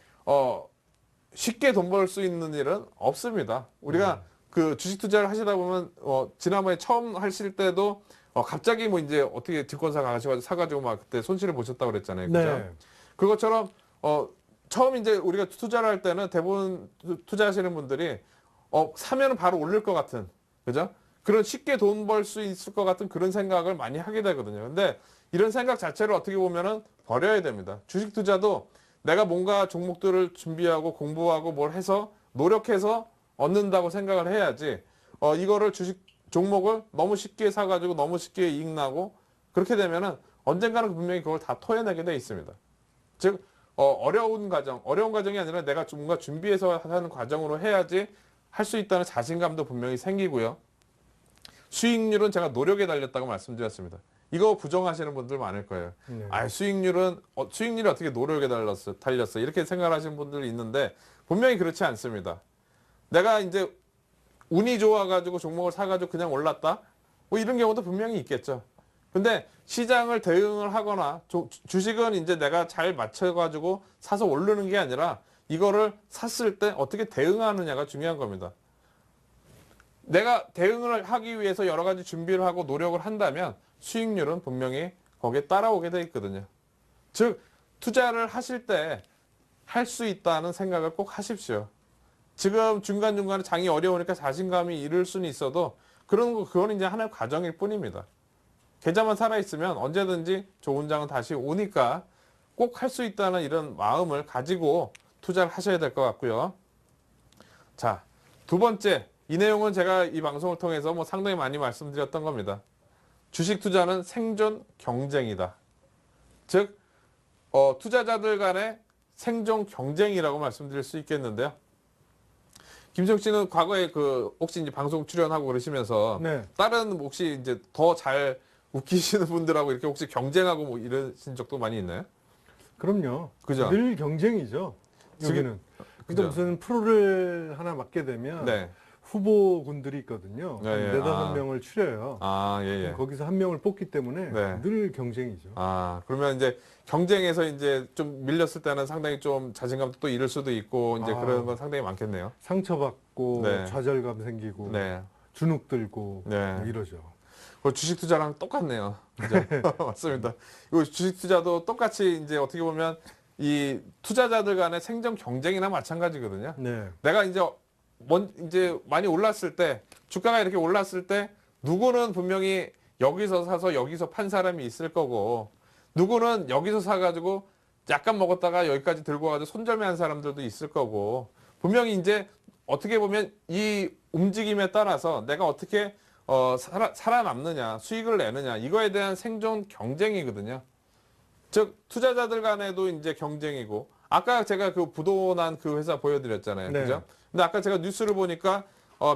쉽게 돈 벌 수 있는 일은 없습니다. 우리가 그 주식 투자를 하시다 보면 지난번에 처음 하실 때도 갑자기 뭐 이제 어떻게 증권사 가셔가지고 사가지고 막 그때 손실을 보셨다고 그랬잖아요. 그죠? 네. 그것처럼 처음 이제 우리가 투자를 할 때는 대부분 투자하시는 분들이 사면은 바로 올릴 것 같은 그죠? 그런 쉽게 돈 벌 수 있을 것 같은 그런 생각을 많이 하게 되거든요. 근데 이런 생각 자체를 어떻게 보면은 버려야 됩니다. 주식 투자도 내가 뭔가 종목들을 준비하고 공부하고 뭘 해서 노력해서 얻는다고 생각을 해야지 이거를 주식 종목을 너무 쉽게 사가지고 너무 쉽게 이익 나고 그렇게 되면은 언젠가는 분명히 그걸 다 토해내게 돼 있습니다. 즉 어려운 과정이 아니라 내가 뭔가 준비해서 하는 과정으로 해야지 할 수 있다는 자신감도 분명히 생기고요. 수익률은 제가 노력에 달렸다고 말씀드렸습니다. 이거 부정하시는 분들 많을 거예요. 네. 수익률이 어떻게 노력에 달렸어 이렇게 생각하시는 분들이 있는데 분명히 그렇지 않습니다. 내가 이제 운이 좋아가지고 종목을 사가지고 그냥 올랐다? 뭐 이런 경우도 분명히 있겠죠. 근데 시장을 대응을 하거나 주식은 이제 내가 잘 맞춰가지고 사서 오르는 게 아니라 이거를 샀을 때 어떻게 대응하느냐가 중요한 겁니다. 내가 대응을 하기 위해서 여러 가지 준비를 하고 노력을 한다면 수익률은 분명히 거기에 따라오게 돼 있거든요. 즉 투자를 하실 때 할 수 있다는 생각을 꼭 하십시오. 지금 중간중간에 장이 어려우니까 자신감이 잃을 수는 있어도 그건 이제 하나의 과정일 뿐입니다. 계좌만 살아있으면 언제든지 좋은 장은 다시 오니까 꼭 할 수 있다는 이런 마음을 가지고 투자를 하셔야 될 것 같고요. 자, 두 번째, 이 내용은 제가 이 방송을 통해서 뭐 상당히 많이 말씀드렸던 겁니다. 주식 투자는 생존 경쟁이다. 즉, 투자자들 간의 생존 경쟁이라고 말씀드릴 수 있겠는데요. 김성 씨는 과거에 혹시 이제 방송 출연하고 그러시면서 네. 다른 혹시 이제 더 잘 웃기시는 분들하고 이렇게 혹시 경쟁하고 뭐 이러신 적도 많이 있나요? 그럼요. 그죠? 늘 경쟁이죠. 여기는. 근데 그죠? 무슨 프로를 하나 맡게 되면 네. 후보군들이 있거든요. 네, 예. 네다섯 아. 명을 추려요. 아, 예, 예. 거기서 한 명을 뽑기 때문에 네. 늘 경쟁이죠. 아, 그러면 이제 경쟁에서 이제 좀 밀렸을 때는 상당히 좀 자신감도 또 잃을 수도 있고 이제 아. 그런 건 상당히 많겠네요. 상처받고 네. 좌절감 생기고 네. 주눅 들고 네. 뭐 이러죠. 그 주식 투자랑 똑같네요. 그죠? 맞습니다. 이거 주식 투자도 똑같이 이제 어떻게 보면 이 투자자들 간의 생존 경쟁이나 마찬가지거든요. 네. 내가 이제 많이 올랐을 때 주가가 이렇게 올랐을 때 누구는 분명히 여기서 사서 여기서 판 사람이 있을 거고 누구는 여기서 사가지고 약간 먹었다가 여기까지 들고 가서 손절매한 사람들도 있을 거고 분명히 이제 어떻게 보면 이 움직임에 따라서 내가 어떻게 살아남느냐 수익을 내느냐 이거에 대한 생존 경쟁이거든요. 즉 투자자들 간에도 이제 경쟁이고 아까 제가 그 부도난 그 회사 보여드렸잖아요. 네. 그죠? 근데 아까 제가 뉴스를 보니까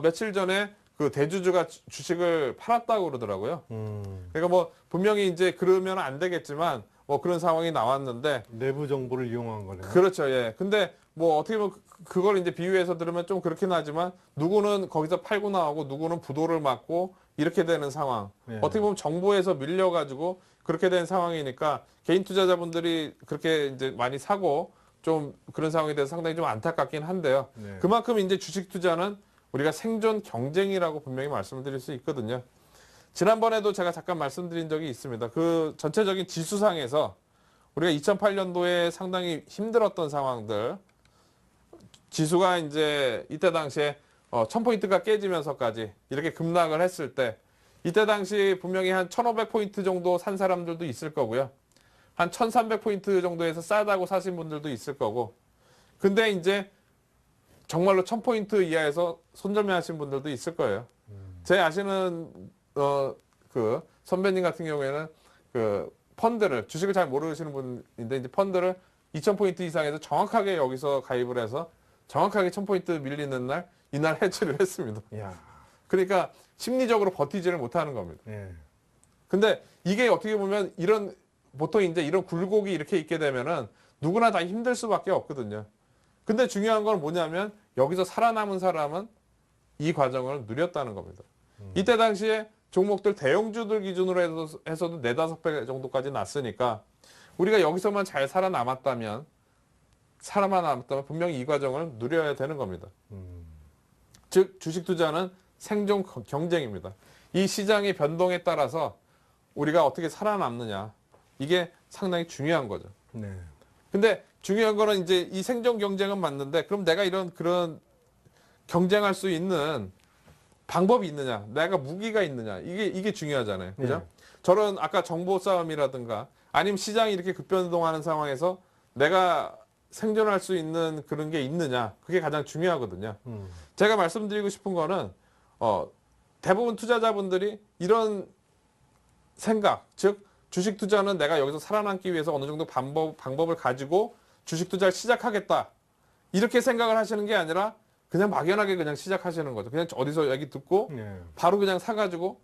며칠 전에 그 대주주가 주식을 팔았다고 그러더라고요. 그러니까 뭐 분명히 이제 그러면 안 되겠지만 뭐 그런 상황이 나왔는데 내부 정보를 이용한 거네요. 그렇죠. 예. 근데 뭐 어떻게 보면 그걸 이제 비유해서 들으면 좀 그렇긴 하지만 누구는 거기서 팔고 나오고 누구는 부도를 맞고 이렇게 되는 상황. 네. 어떻게 보면 정부에서 밀려가지고 그렇게 된 상황이니까 개인 투자자분들이 그렇게 이제 많이 사고 좀 그런 상황에 대해서 상당히 좀 안타깝긴 한데요. 네. 그만큼 이제 주식 투자는 우리가 생존 경쟁이라고 분명히 말씀을 드릴 수 있거든요. 지난번에도 제가 잠깐 말씀드린 적이 있습니다. 그 전체적인 지수상에서 우리가 2008년도에 상당히 힘들었던 상황들, 지수가 이제 이때 당시에 1000포인트가 깨지면서까지 이렇게 급락을 했을 때 이때 당시 분명히 한 1500포인트 정도 산 사람들도 있을 거고요. 한 1300포인트 정도에서 싸다고 사신 분들도 있을 거고. 근데 이제 정말로 1000포인트 이하에서 손절매 하신 분들도 있을 거예요. 제 아시는 그 선배님 같은 경우에는 그 펀드를 주식을 잘 모르시는 분인데 이제 펀드를 2000포인트 이상에서 정확하게 여기서 가입을 해서 정확하게 1000포인트 밀리는 날 이날 해지를 했습니다. 야. 그러니까 심리적으로 버티지를 못하는 겁니다. 예. 근데 이게 어떻게 보면 보통 이제 이런 굴곡이 이렇게 있게 되면은 누구나 다 힘들 수밖에 없거든요. 근데 중요한 건 뭐냐면 여기서 살아남은 사람은 이 과정을 누렸다는 겁니다. 이때 당시에 종목들 대형주들 기준으로 해서도 4, 5배 정도까지 났으니까 우리가 여기서만 잘 살아남았다면 분명히 이 과정을 누려야 되는 겁니다. 즉 주식 투자는 생존 경쟁입니다. 이 시장의 변동에 따라서 우리가 어떻게 살아남느냐 이게 상당히 중요한 거죠. 네. 근데 중요한 거는 이제 이 생존 경쟁은 맞는데 그럼 내가 그런 경쟁할 수 있는 방법이 있느냐, 내가 무기가 있느냐 이게 중요하잖아요. 그죠? 네. 저런 아까 정보 싸움이라든가 아니면 시장이 이렇게 급변동하는 상황에서 내가 생존할 수 있는 그런 게 있느냐 그게 가장 중요하거든요. 제가 말씀드리고 싶은 거는 대부분 투자자분들이 이런 생각, 즉 주식 투자는 내가 여기서 살아남기 위해서 어느 정도 방법을 가지고 주식 투자를 시작하겠다. 이렇게 생각을 하시는 게 아니라 그냥 막연하게 그냥 시작하시는 거죠. 그냥 어디서 얘기 듣고 예. 바로 그냥 사가지고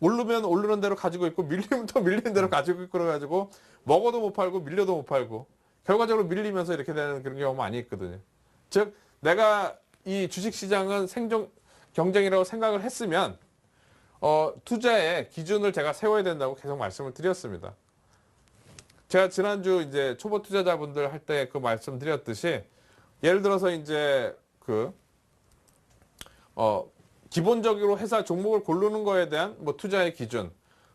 오르면 오르는 대로 가지고 있고 밀리면 또 밀리는 대로 가지고 있고 그래가지고 먹어도 못 팔고 밀려도 못 팔고 결과적으로 밀리면서 이렇게 되는 그런 경우가 많이 있거든요. 즉 내가 이 주식시장은 생존 경쟁이라고 생각을 했으면 투자의 기준을 제가 세워야 된다고 계속 말씀을 드렸습니다. 제가 지난주 이제 초보 투자자분들 할 때 그 말씀드렸듯이 예를 들어서 이제 기본적으로 회사 종목을 고르는 거에 대한 뭐 투자의 기준,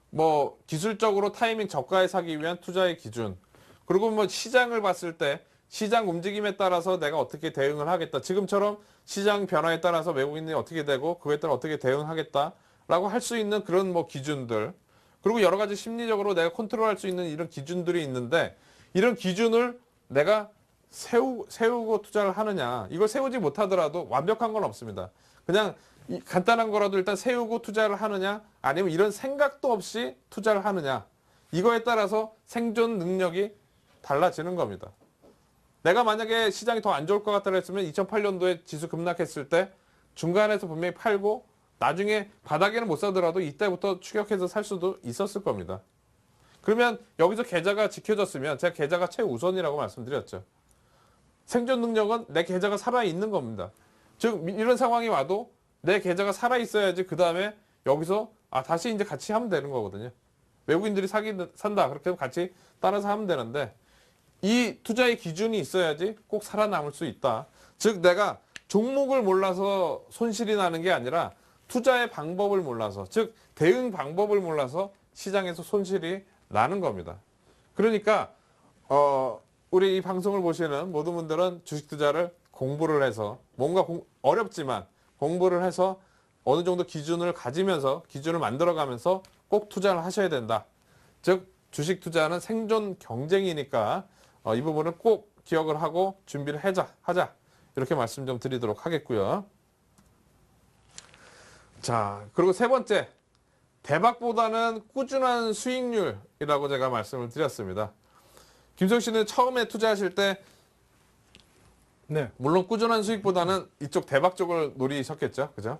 뭐 기술적으로 타이밍 저가에 사기 위한 투자의 기준, 그리고 뭐 시장을 봤을 때 시장 움직임에 따라서 내가 어떻게 대응을 하겠다. 지금처럼 시장 변화에 따라서 외국인이 어떻게 되고 그에 따라 어떻게 대응하겠다라고 할 수 있는 그런 뭐 기준들. 그리고 여러 가지 심리적으로 내가 컨트롤할 수 있는 이런 기준들이 있는데 이런 기준을 내가 세우고 투자를 하느냐. 이걸 세우지 못하더라도 완벽한 건 없습니다. 그냥 간단한 거라도 일단 세우고 투자를 하느냐 아니면 이런 생각도 없이 투자를 하느냐. 이거에 따라서 생존 능력이 달라지는 겁니다. 내가 만약에 시장이 더 안 좋을 것 같다고 했으면 2008년도에 지수 급락했을 때 중간에서 분명히 팔고 나중에 바닥에는 못 사더라도 이때부터 추격해서 살 수도 있었을 겁니다. 그러면 여기서 계좌가 지켜졌으면 제가 계좌가 최우선이라고 말씀드렸죠. 생존 능력은 내 계좌가 살아있는 겁니다. 즉 이런 상황이 와도 내 계좌가 살아있어야지 그 다음에 여기서 다시 이제 같이 하면 되는 거거든요. 외국인들이 산다 그렇게 하면 같이 따라서 하면 되는데 이 투자의 기준이 있어야지 꼭 살아남을 수 있다. 즉 내가 종목을 몰라서 손실이 나는 게 아니라 투자의 방법을 몰라서 즉 대응 방법을 몰라서 시장에서 손실이 나는 겁니다. 그러니까 우리 이 방송을 보시는 모든 분들은 주식 투자를 공부를 해서 뭔가 어렵지만 공부를 해서 어느 정도 기준을 가지면서 기준을 만들어가면서 꼭 투자를 하셔야 된다. 즉 주식 투자는 생존 경쟁이니까 이 부분을 꼭 기억을 하고 준비를 하자. 이렇게 말씀 좀 드리도록 하겠고요. 자, 그리고 세 번째, 대박보다는 꾸준한 수익률이라고 제가 말씀을 드렸습니다. 김성 씨는 처음에 투자하실 때 네. 물론 꾸준한 수익보다는 이쪽 대박 쪽을 노리셨겠죠, 그죠?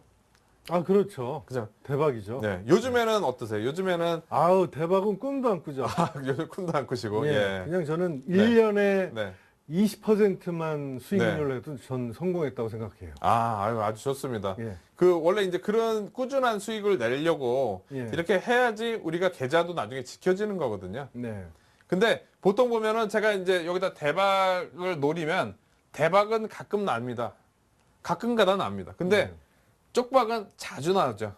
그렇죠. 그죠? 대박이죠. 네. 요즘에는 어떠세요? 요즘에는 아우, 대박은 꿈도 안 꾸죠. 요즘 꿈도 안 꾸시고, 예. 예. 그냥 저는 네. 1년에 네. 20%만 수익률로 해도 전 성공했다고 생각해요. 아주 좋습니다. 예. 원래 이제 그런 꾸준한 수익을 내려고 예. 이렇게 해야지 우리가 계좌도 나중에 지켜지는 거거든요. 네. 근데 보통 보면은 제가 이제 여기다 대박을 노리면 대박은 가끔 납니다. 가끔가다 납니다. 근데 쪽박은 자주 나죠.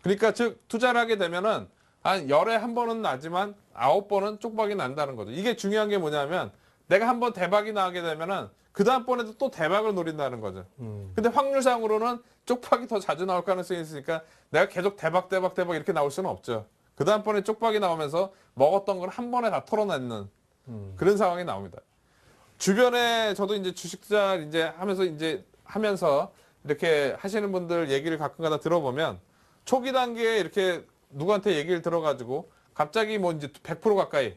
그러니까 즉 투자를 하게 되면은 한 열에 한 번은 나지만 9번은 쪽박이 난다는 거죠. 이게 중요한 게 뭐냐면 내가 한번 대박이 나게 되면은 그 다음번에도 또 대박을 노린다는 거죠. 근데 확률상으로는 쪽박이 더 자주 나올 가능성이 있으니까 내가 계속 대박 이렇게 나올 수는 없죠. 그 다음번에 쪽박이 나오면서 먹었던 걸 한 번에 다 털어내는 그런 상황이 나옵니다. 주변에 저도 이제 주식 투자 이제 하면서 이렇게 하시는 분들 얘기를 가끔가다 들어보면 초기 단계에 이렇게 누구한테 얘기를 들어가지고 갑자기 뭐 이제 100% 가까이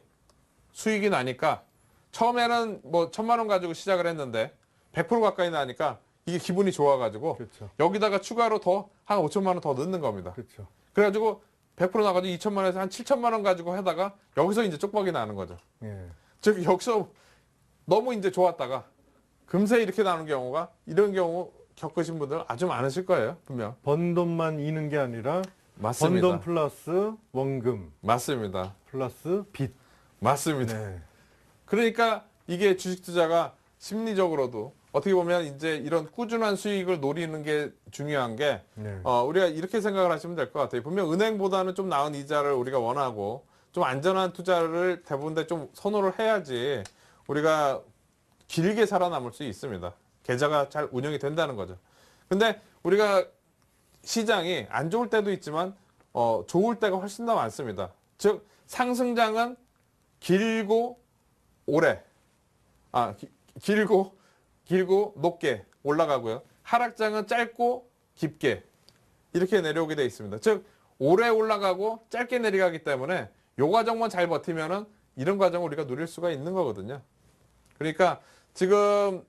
수익이 나니까 처음에는 뭐 1,000만 원 가지고 시작을 했는데 100% 가까이 나니까 이게 기분이 좋아가지고 그렇죠. 여기다가 추가로 더 한 5천만 원 더 넣는 겁니다. 그렇죠. 그래가지고 100% 나가지고 2천만 원에서 한 7천만 원 가지고 하다가 여기서 이제 쪽박이 나는 거죠. 예. 즉 여기서 너무 이제 좋았다가 금세 이렇게 나는 경우가 이런 경우 겪으신 분들 아주 많으실 거예요, 분명. 번 돈만 이는 게 아니라 맞습니다. 번 돈 플러스 원금 맞습니다. 플러스 빚. 맞습니다. 네. 그러니까 이게 주식 투자가 심리적으로도 어떻게 보면 이제 이런 꾸준한 수익을 노리는 게 중요한 게 네. 우리가 이렇게 생각을 하시면 될 것 같아요. 분명 은행보다는 좀 나은 이자를 우리가 원하고 좀 안전한 투자를 대부분 좀 선호를 해야지 우리가 길게 살아남을 수 있습니다. 계좌가 잘 운영이 된다는 거죠. 근데 우리가 시장이 안 좋을 때도 있지만 좋을 때가 훨씬 더 많습니다. 즉 상승장은 길고 오래 길고 높게 올라가고요. 하락장은 짧고 깊게 이렇게 내려오게 돼 있습니다. 즉 오래 올라가고 짧게 내려가기 때문에 요 과정만 잘 버티면은 이런 과정을 우리가 누릴 수가 있는 거거든요. 그러니까 지금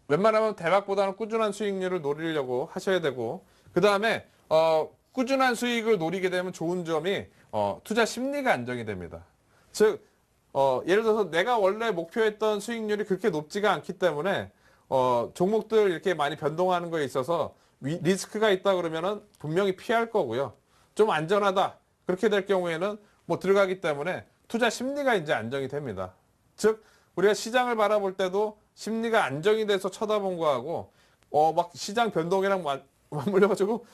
웬만하면 대박보다는 꾸준한 수익률을 노리려고 하셔야 되고, 그 다음에 꾸준한 수익을 노리게 되면 좋은 점이 투자 심리가 안정이 됩니다. 즉 예를 들어서 내가 원래 목표했던 수익률이 그렇게 높지가 않기 때문에 종목들 이렇게 많이 변동하는 거에 있어서 리스크가 있다 그러면은 분명히 피할 거고요. 좀 안전하다 그렇게 될 경우에는 뭐 들어가기 때문에 투자 심리가 이제 안정이 됩니다. 즉 우리가 시장을 바라볼 때도 심리가 안정이 돼서 쳐다본 거하고 막 시장 변동이랑 맞물려가지고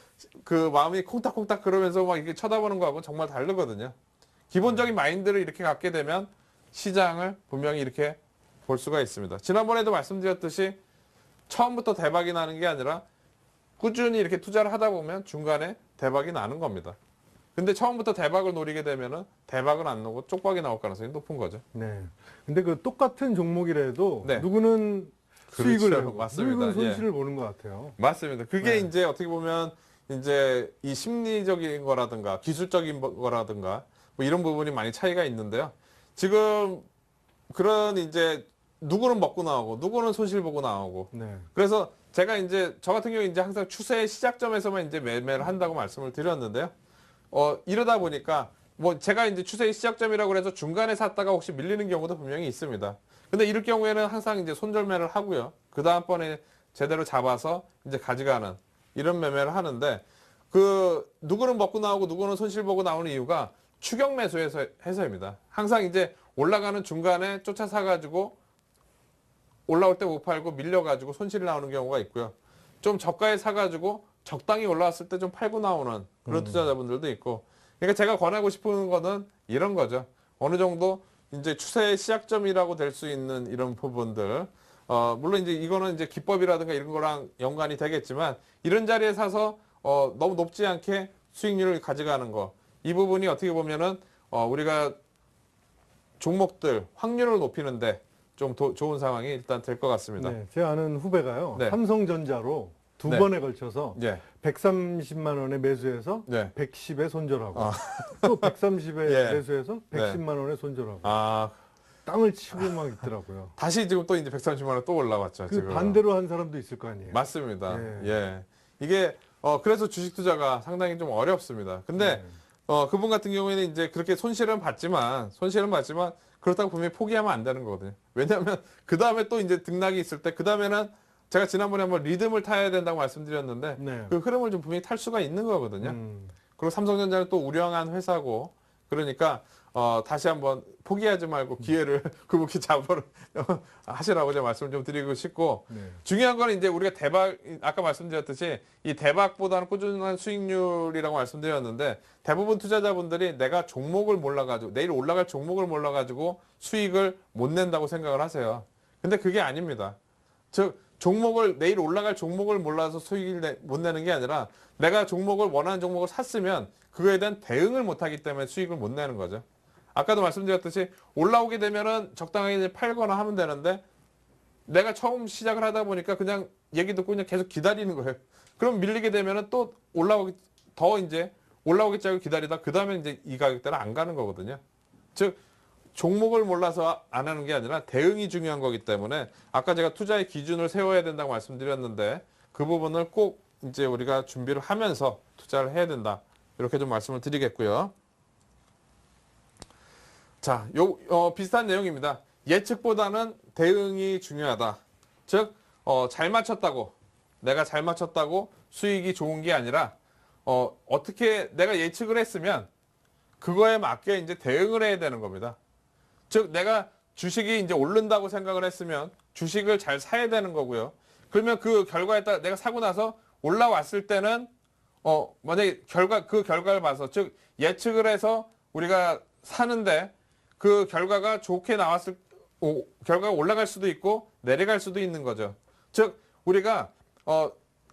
그 마음이 콩닥콩닥 그러면서 막 이렇게 쳐다보는 거하고 정말 다르거든요. 기본적인 마인드를 이렇게 갖게 되면 시장을 분명히 이렇게 볼 수가 있습니다. 지난번에도 말씀드렸듯이 처음부터 대박이 나는 게 아니라 꾸준히 이렇게 투자를 하다 보면 중간에 대박이 나는 겁니다. 근데 처음부터 대박을 노리게 되면은 대박은 안 나고 쪽박이 나올 가능성이 높은 거죠. 네. 근데 그 똑같은 종목이라도 네. 누구는 수익을 그렇죠. 내고 맞습니다. 누구는 손실을 보는 것 같아요. 맞습니다. 그게 네. 이제 어떻게 보면 이제 이 심리적인 거라든가 기술적인 거라든가 뭐 이런 부분이 많이 차이가 있는데요. 지금 그런 이제 누구는 먹고 나오고 누구는 손실 보고 나오고 네. 그래서 제가 이제 저 같은 경우 이제 항상 추세의 시작점에서만 이제 매매를 한다고 말씀을 드렸는데요. 이러다 보니까 뭐 제가 이제 추세의 시작점이라고 해서 중간에 샀다가 혹시 밀리는 경우도 분명히 있습니다. 근데 이럴 경우에는 항상 이제 손절매를 하고요. 그 다음번에 제대로 잡아서 이제 가져가는 이런 매매를 하는데 그 누구는 먹고 나오고 누구는 손실 보고 나오는 이유가 추격 매수해서입니다. 항상 이제 올라가는 중간에 쫓아 사가지고 올라올 때 못 팔고 밀려가지고 손실이 나오는 경우가 있고요. 좀 저가에 사가지고 적당히 올라왔을 때 좀 팔고 나오는 그런 투자자분들도 있고. 그러니까 제가 권하고 싶은 거는 이런 거죠. 어느 정도 이제 추세의 시작점이라고 될 수 있는 이런 부분들. 물론 이제 이거는 이제 기법이라든가 이런 거랑 연관이 되겠지만 이런 자리에 사서 너무 높지 않게 수익률을 가져가는 거. 이 부분이 어떻게 보면은 우리가 종목들 확률을 높이는데 좀 좋은 상황이 일단 될 것 같습니다. 네. 제 아는 후배가요. 네. 삼성전자로 두 네. 번에 걸쳐서 예. 130만 원에 매수해서 네. 110에 손절하고 또 130에 예. 매수해서 110만 원에 손절하고 아, 땅을 치고 막 있더라고요. 다시 지금 또 이제 130만 원 또 올라왔죠. 그 지금. 반대로 한 사람도 있을 거 아니에요. 맞습니다. 예. 예. 이게 그래서 주식 투자가 상당히 좀 어렵습니다. 근데 네. 그분 같은 경우에는 이제 그렇게 손실은 봤지만 그렇다고 분명히 포기하면 안 되는 거거든요. 왜냐하면 그 다음에 또 이제 등락이 있을 때 그 다음에는 제가 지난번에 한번 리듬을 타야 된다고 말씀드렸는데 네. 그 흐름을 좀 분명히 탈 수가 있는 거거든요. 음. 그리고 삼성전자는 또 우량한 회사고 그러니까 다시 한번 포기하지 말고 기회를 굴복히 잡으러 하시라고 제가 말씀을 좀 드리고 싶고 네. 중요한 거는 이제 우리가 대박 아까 말씀드렸듯이 이 대박보다는 꾸준한 수익률이라고 말씀드렸는데 대부분 투자자분들이 내가 종목을 몰라가지고 내일 올라갈 종목을 몰라가지고 수익을 못 낸다고 생각을 하세요. 근데 그게 아닙니다. 즉 종목을 내일 올라갈 종목을 몰라서 수익을 못 내는 게 아니라 내가 종목을 원하는 종목을 샀으면 그거에 대한 대응을 못하기 때문에 수익을 못 내는 거죠. 아까도 말씀드렸듯이 올라오게 되면은 적당하게 이제 팔거나 하면 되는데 내가 처음 시작을 하다 보니까 그냥 얘기 듣고 그냥 계속 기다리는 거예요. 그럼 밀리게 되면은 또 올라오겠지 하고 기다리다 그 다음에 이제 이 가격대는 안 가는 거거든요. 즉 종목을 몰라서 안 하는 게 아니라 대응이 중요한 거기 때문에 아까 제가 투자의 기준을 세워야 된다고 말씀드렸는데 그 부분을 꼭 이제 우리가 준비를 하면서 투자를 해야 된다. 이렇게 좀 말씀을 드리겠고요. 자, 비슷한 내용입니다. 예측보다는 대응이 중요하다. 즉, 내가 잘 맞췄다고 수익이 좋은 게 아니라, 어떻게 내가 예측을 했으면 그거에 맞게 이제 대응을 해야 되는 겁니다. 즉, 내가 주식이 이제 오른다고 생각을 했으면 주식을 잘 사야 되는 거고요. 그러면 그 결과에 따라 내가 사고 나서 올라왔을 때는, 만약에 그 결과를 봐서, 즉, 예측을 해서 우리가 사는데 그 결과가 좋게 나왔을, 결과가 올라갈 수도 있고 내려갈 수도 있는 거죠. 즉, 우리가,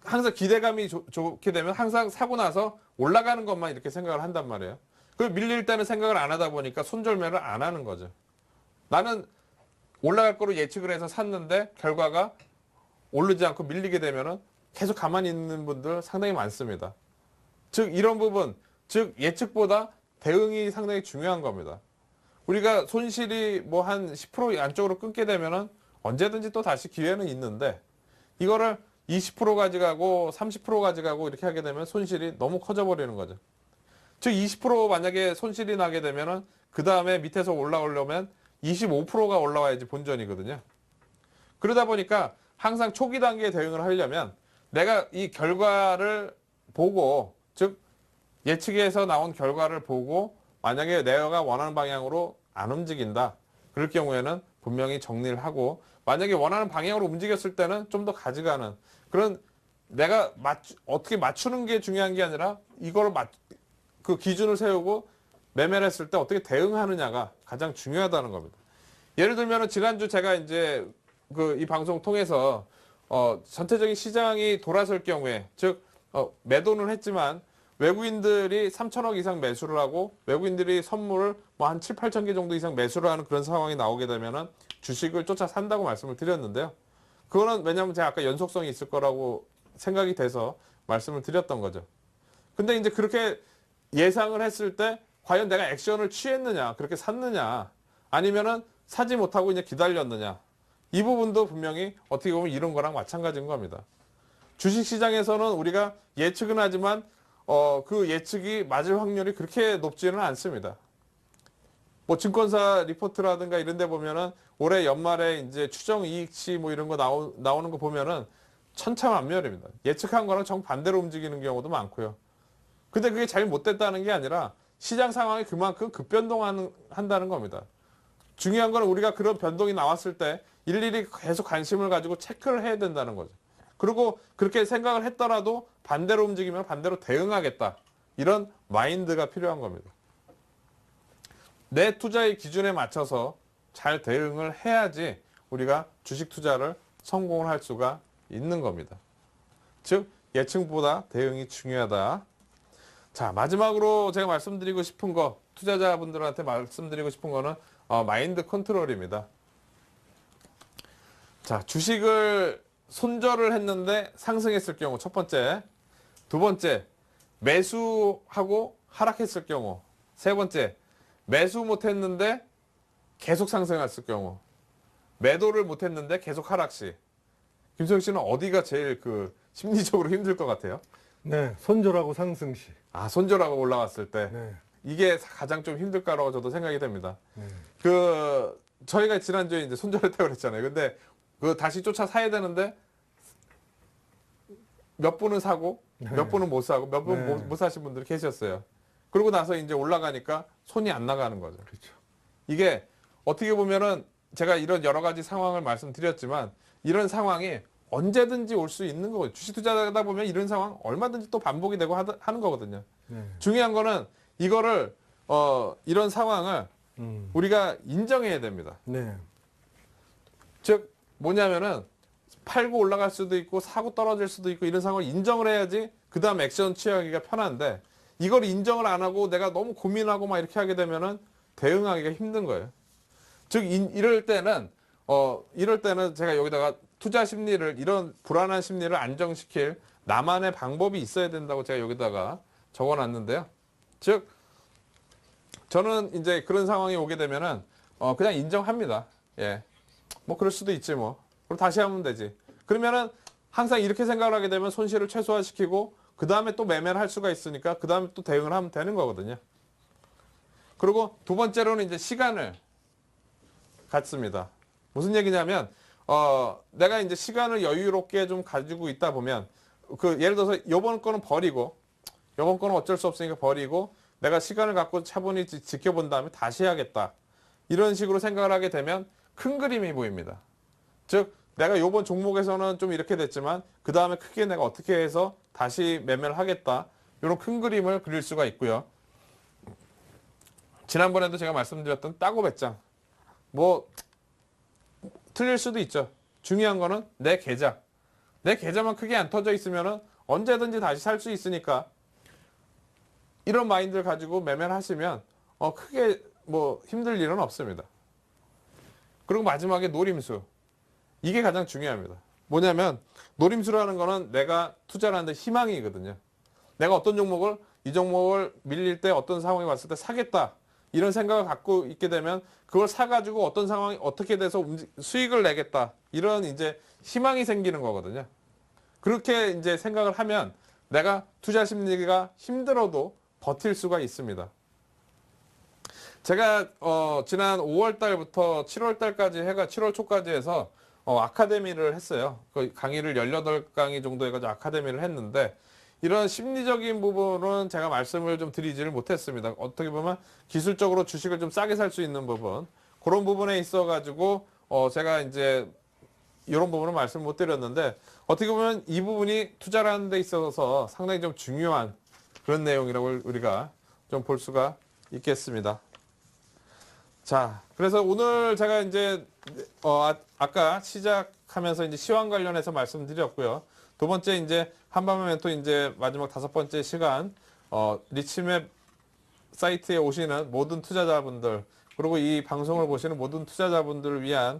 항상 기대감이 좋게 되면 항상 사고 나서 올라가는 것만 이렇게 생각을 한단 말이에요. 그 밀릴 때는 생각을 안 하다 보니까 손절매를 안 하는 거죠. 나는 올라갈 거로 예측을 해서 샀는데 결과가 오르지 않고 밀리게 되면은 계속 가만히 있는 분들 상당히 많습니다. 즉 이런 부분, 즉 예측보다 대응이 상당히 중요한 겁니다. 우리가 손실이 뭐 한 10% 안쪽으로 끊게 되면은 언제든지 또 다시 기회는 있는데 이거를 20% 가져가고 30% 가져가고 이렇게 하게 되면 손실이 너무 커져 버리는 거죠. 즉 20% 만약에 손실이 나게 되면은 그 다음에 밑에서 올라오려면 25%가 올라와야지 본전이거든요. 그러다 보니까 항상 초기 단계에 대응을 하려면 내가 이 결과를 보고, 즉 예측에서 나온 결과를 보고 만약에 내가 원하는 방향으로 안 움직인다. 그럴 경우에는 분명히 정리를 하고, 만약에 원하는 방향으로 움직였을 때는 좀 더 가져가는 그런, 내가 어떻게 맞추는 게 중요한 게 아니라 이걸 그 기준을 세우고 매매를 했을 때 어떻게 대응하느냐가 가장 중요하다는 겁니다. 예를 들면 지난주 제가 이제 이 방송 통해서 전체적인 시장이 돌아설 경우에, 즉 매도는 했지만 외국인들이 3천억 이상 매수를 하고 외국인들이 선물을 뭐 한 7, 8천 개 정도 이상 매수를 하는 그런 상황이 나오게 되면은 주식을 쫓아 산다고 말씀을 드렸는데요. 그거는 왜냐하면 제가 아까 연속성이 있을 거라고 생각이 돼서 말씀을 드렸던 거죠. 근데 이제 그렇게 예상을 했을 때 과연 내가 액션을 취했느냐, 그렇게 샀느냐, 아니면은 사지 못하고 이제 기다렸느냐, 이 부분도 분명히 어떻게 보면 이런 거랑 마찬가지인 겁니다. 주식시장에서는 우리가 예측은 하지만 그 예측이 맞을 확률이 그렇게 높지는 않습니다. 뭐 증권사 리포트라든가 이런 데 보면은 올해 연말에 이제 추정 이익치 뭐 이런 거 나오는 거 보면은 천차만별입니다. 예측한 거랑 정반대로 움직이는 경우도 많고요. 근데 그게 잘못됐다는 게 아니라 시장 상황이 그만큼 급변동한다는 겁니다. 중요한 건 우리가 그런 변동이 나왔을 때 일일이 계속 관심을 가지고 체크를 해야 된다는 거죠. 그리고 그렇게 생각을 했더라도 반대로 움직이면 반대로 대응하겠다. 이런 마인드가 필요한 겁니다. 내 투자의 기준에 맞춰서 잘 대응을 해야지 우리가 주식 투자를 성공을 할 수가 있는 겁니다. 즉 예측보다 대응이 중요하다. 자, 마지막으로 제가 말씀드리고 싶은 거, 투자자분들한테 말씀드리고 싶은 거는 마인드 컨트롤입니다. 자, 주식을 손절을 했는데 상승했을 경우 첫 번째, 두 번째 매수하고 하락했을 경우, 세 번째 매수 못했는데 계속 상승했을 경우, 매도를 못했는데 계속 하락 시, 김소영 씨는 어디가 제일 심리적으로 힘들 것 같아요? 네, 손절하고 상승 시. 아, 손절하고 올라왔을 때. 네. 이게 가장 좀 힘들 거라고 저도 생각이 됩니다. 네. 저희가 지난주에 이제 손절했다고 그랬잖아요. 근데 다시 쫓아 사야 되는데 몇 분은 사고 몇 분은 못 사고 몇 분 네. 못 사신 분들이 계셨어요. 그러고 나서 이제 올라가니까 손이 안 나가는 거죠. 그렇죠. 이게 어떻게 보면은 제가 이런 여러 가지 상황을 말씀드렸지만 이런 상황이 언제든지 올 수 있는 거거든요. 주식 투자하다 보면 이런 상황 얼마든지 또 반복이 되고 하는 거거든요. 네. 중요한 거는 이거를 이런 상황을 우리가 인정해야 됩니다. 네. 즉 뭐냐면은 팔고 올라갈 수도 있고 사고 떨어질 수도 있고 이런 상황을 인정을 해야지 그 다음 액션 취하기가 편한데, 이걸 인정을 안 하고 내가 너무 고민하고 막 이렇게 하게 되면은 대응하기가 힘든 거예요. 즉 이럴 때는 제가 여기다가 투자 심리를, 이런 불안한 심리를 안정시킬 나만의 방법이 있어야 된다고 제가 여기다가 적어놨는데요. 즉 저는 이제 그런 상황이 오게 되면은 그냥 인정합니다. 예, 뭐 그럴 수도 있지 뭐. 그럼 다시 하면 되지. 그러면은 항상 이렇게 생각을 하게 되면 손실을 최소화시키고 그 다음에 또 매매를 할 수가 있으니까 그 다음에 또 대응을 하면 되는 거거든요. 그리고 두 번째로는 이제 시간을 갖습니다. 무슨 얘기냐면 내가 이제 시간을 여유롭게 좀 가지고 있다 보면 예를 들어서 요번 거는 버리고, 요번 거는 어쩔 수 없으니까 버리고 내가 시간을 갖고 차분히 지켜본 다음에 다시 해야겠다. 이런 식으로 생각을 하게 되면 큰 그림이 보입니다. 즉 내가 요번 종목에서는 좀 이렇게 됐지만 그 다음에 크게 내가 어떻게 해서 다시 매매를 하겠다. 이런 큰 그림을 그릴 수가 있고요. 지난번에도 제가 말씀드렸던 따고 배짱. 뭐 틀릴 수도 있죠. 중요한 거는 내 계좌만 크게 안 터져 있으면은 언제든지 다시 살 수 있으니까 이런 마인드를 가지고 매매를 하시면 크게 뭐 힘들 일은 없습니다. 그리고 마지막에 노림수. 이게 가장 중요합니다. 뭐냐면 노림수라는 거는 내가 투자를 하는데 희망이거든요. 내가 어떤 종목을 이 종목을 밀릴 때 어떤 상황이 왔을 때 사겠다 이런 생각을 갖고 있게 되면 그걸 사가지고 어떤 상황이 어떻게 돼서 수익을 내겠다 이런 이제 희망이 생기는 거거든요. 그렇게 이제 생각을 하면 내가 투자 심리가 힘들어도 버틸 수가 있습니다. 제가 지난 5월 달부터 7월 달까지 해가 7월 초까지 해서 아카데미를 했어요. 그 강의를 18강의 정도 해가지고 아카데미를 했는데 이런 심리적인 부분은 제가 말씀을 좀 드리지를 못했습니다. 어떻게 보면 기술적으로 주식을 좀 싸게 살 수 있는 부분 그런 부분에 있어가지고 제가 이제 이런 부분은 말씀 못 드렸는데 어떻게 보면 이 부분이 투자를 하는 데 있어서 상당히 좀 중요한 그런 내용이라고 우리가 좀 볼 수가 있겠습니다. 자, 그래서 오늘 제가 이제 아까 시작하면서 이제 시황 관련해서 말씀드렸고요. 두 번째 이제 한밤의 멘토 이제 마지막 5번째 시간 리치맵 사이트에 오시는 모든 투자자분들 그리고 이 방송을 보시는 모든 투자자분들을 위한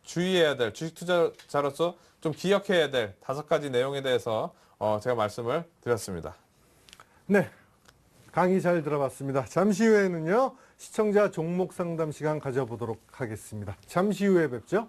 주의해야 될 주식 투자자로서 좀 기억해야 될 5가지 내용에 대해서 제가 말씀을 드렸습니다. 네, 강의 잘 들어봤습니다. 잠시 후에는요 시청자 종목 상담 시간 가져보도록 하겠습니다. 잠시 후에 뵙죠.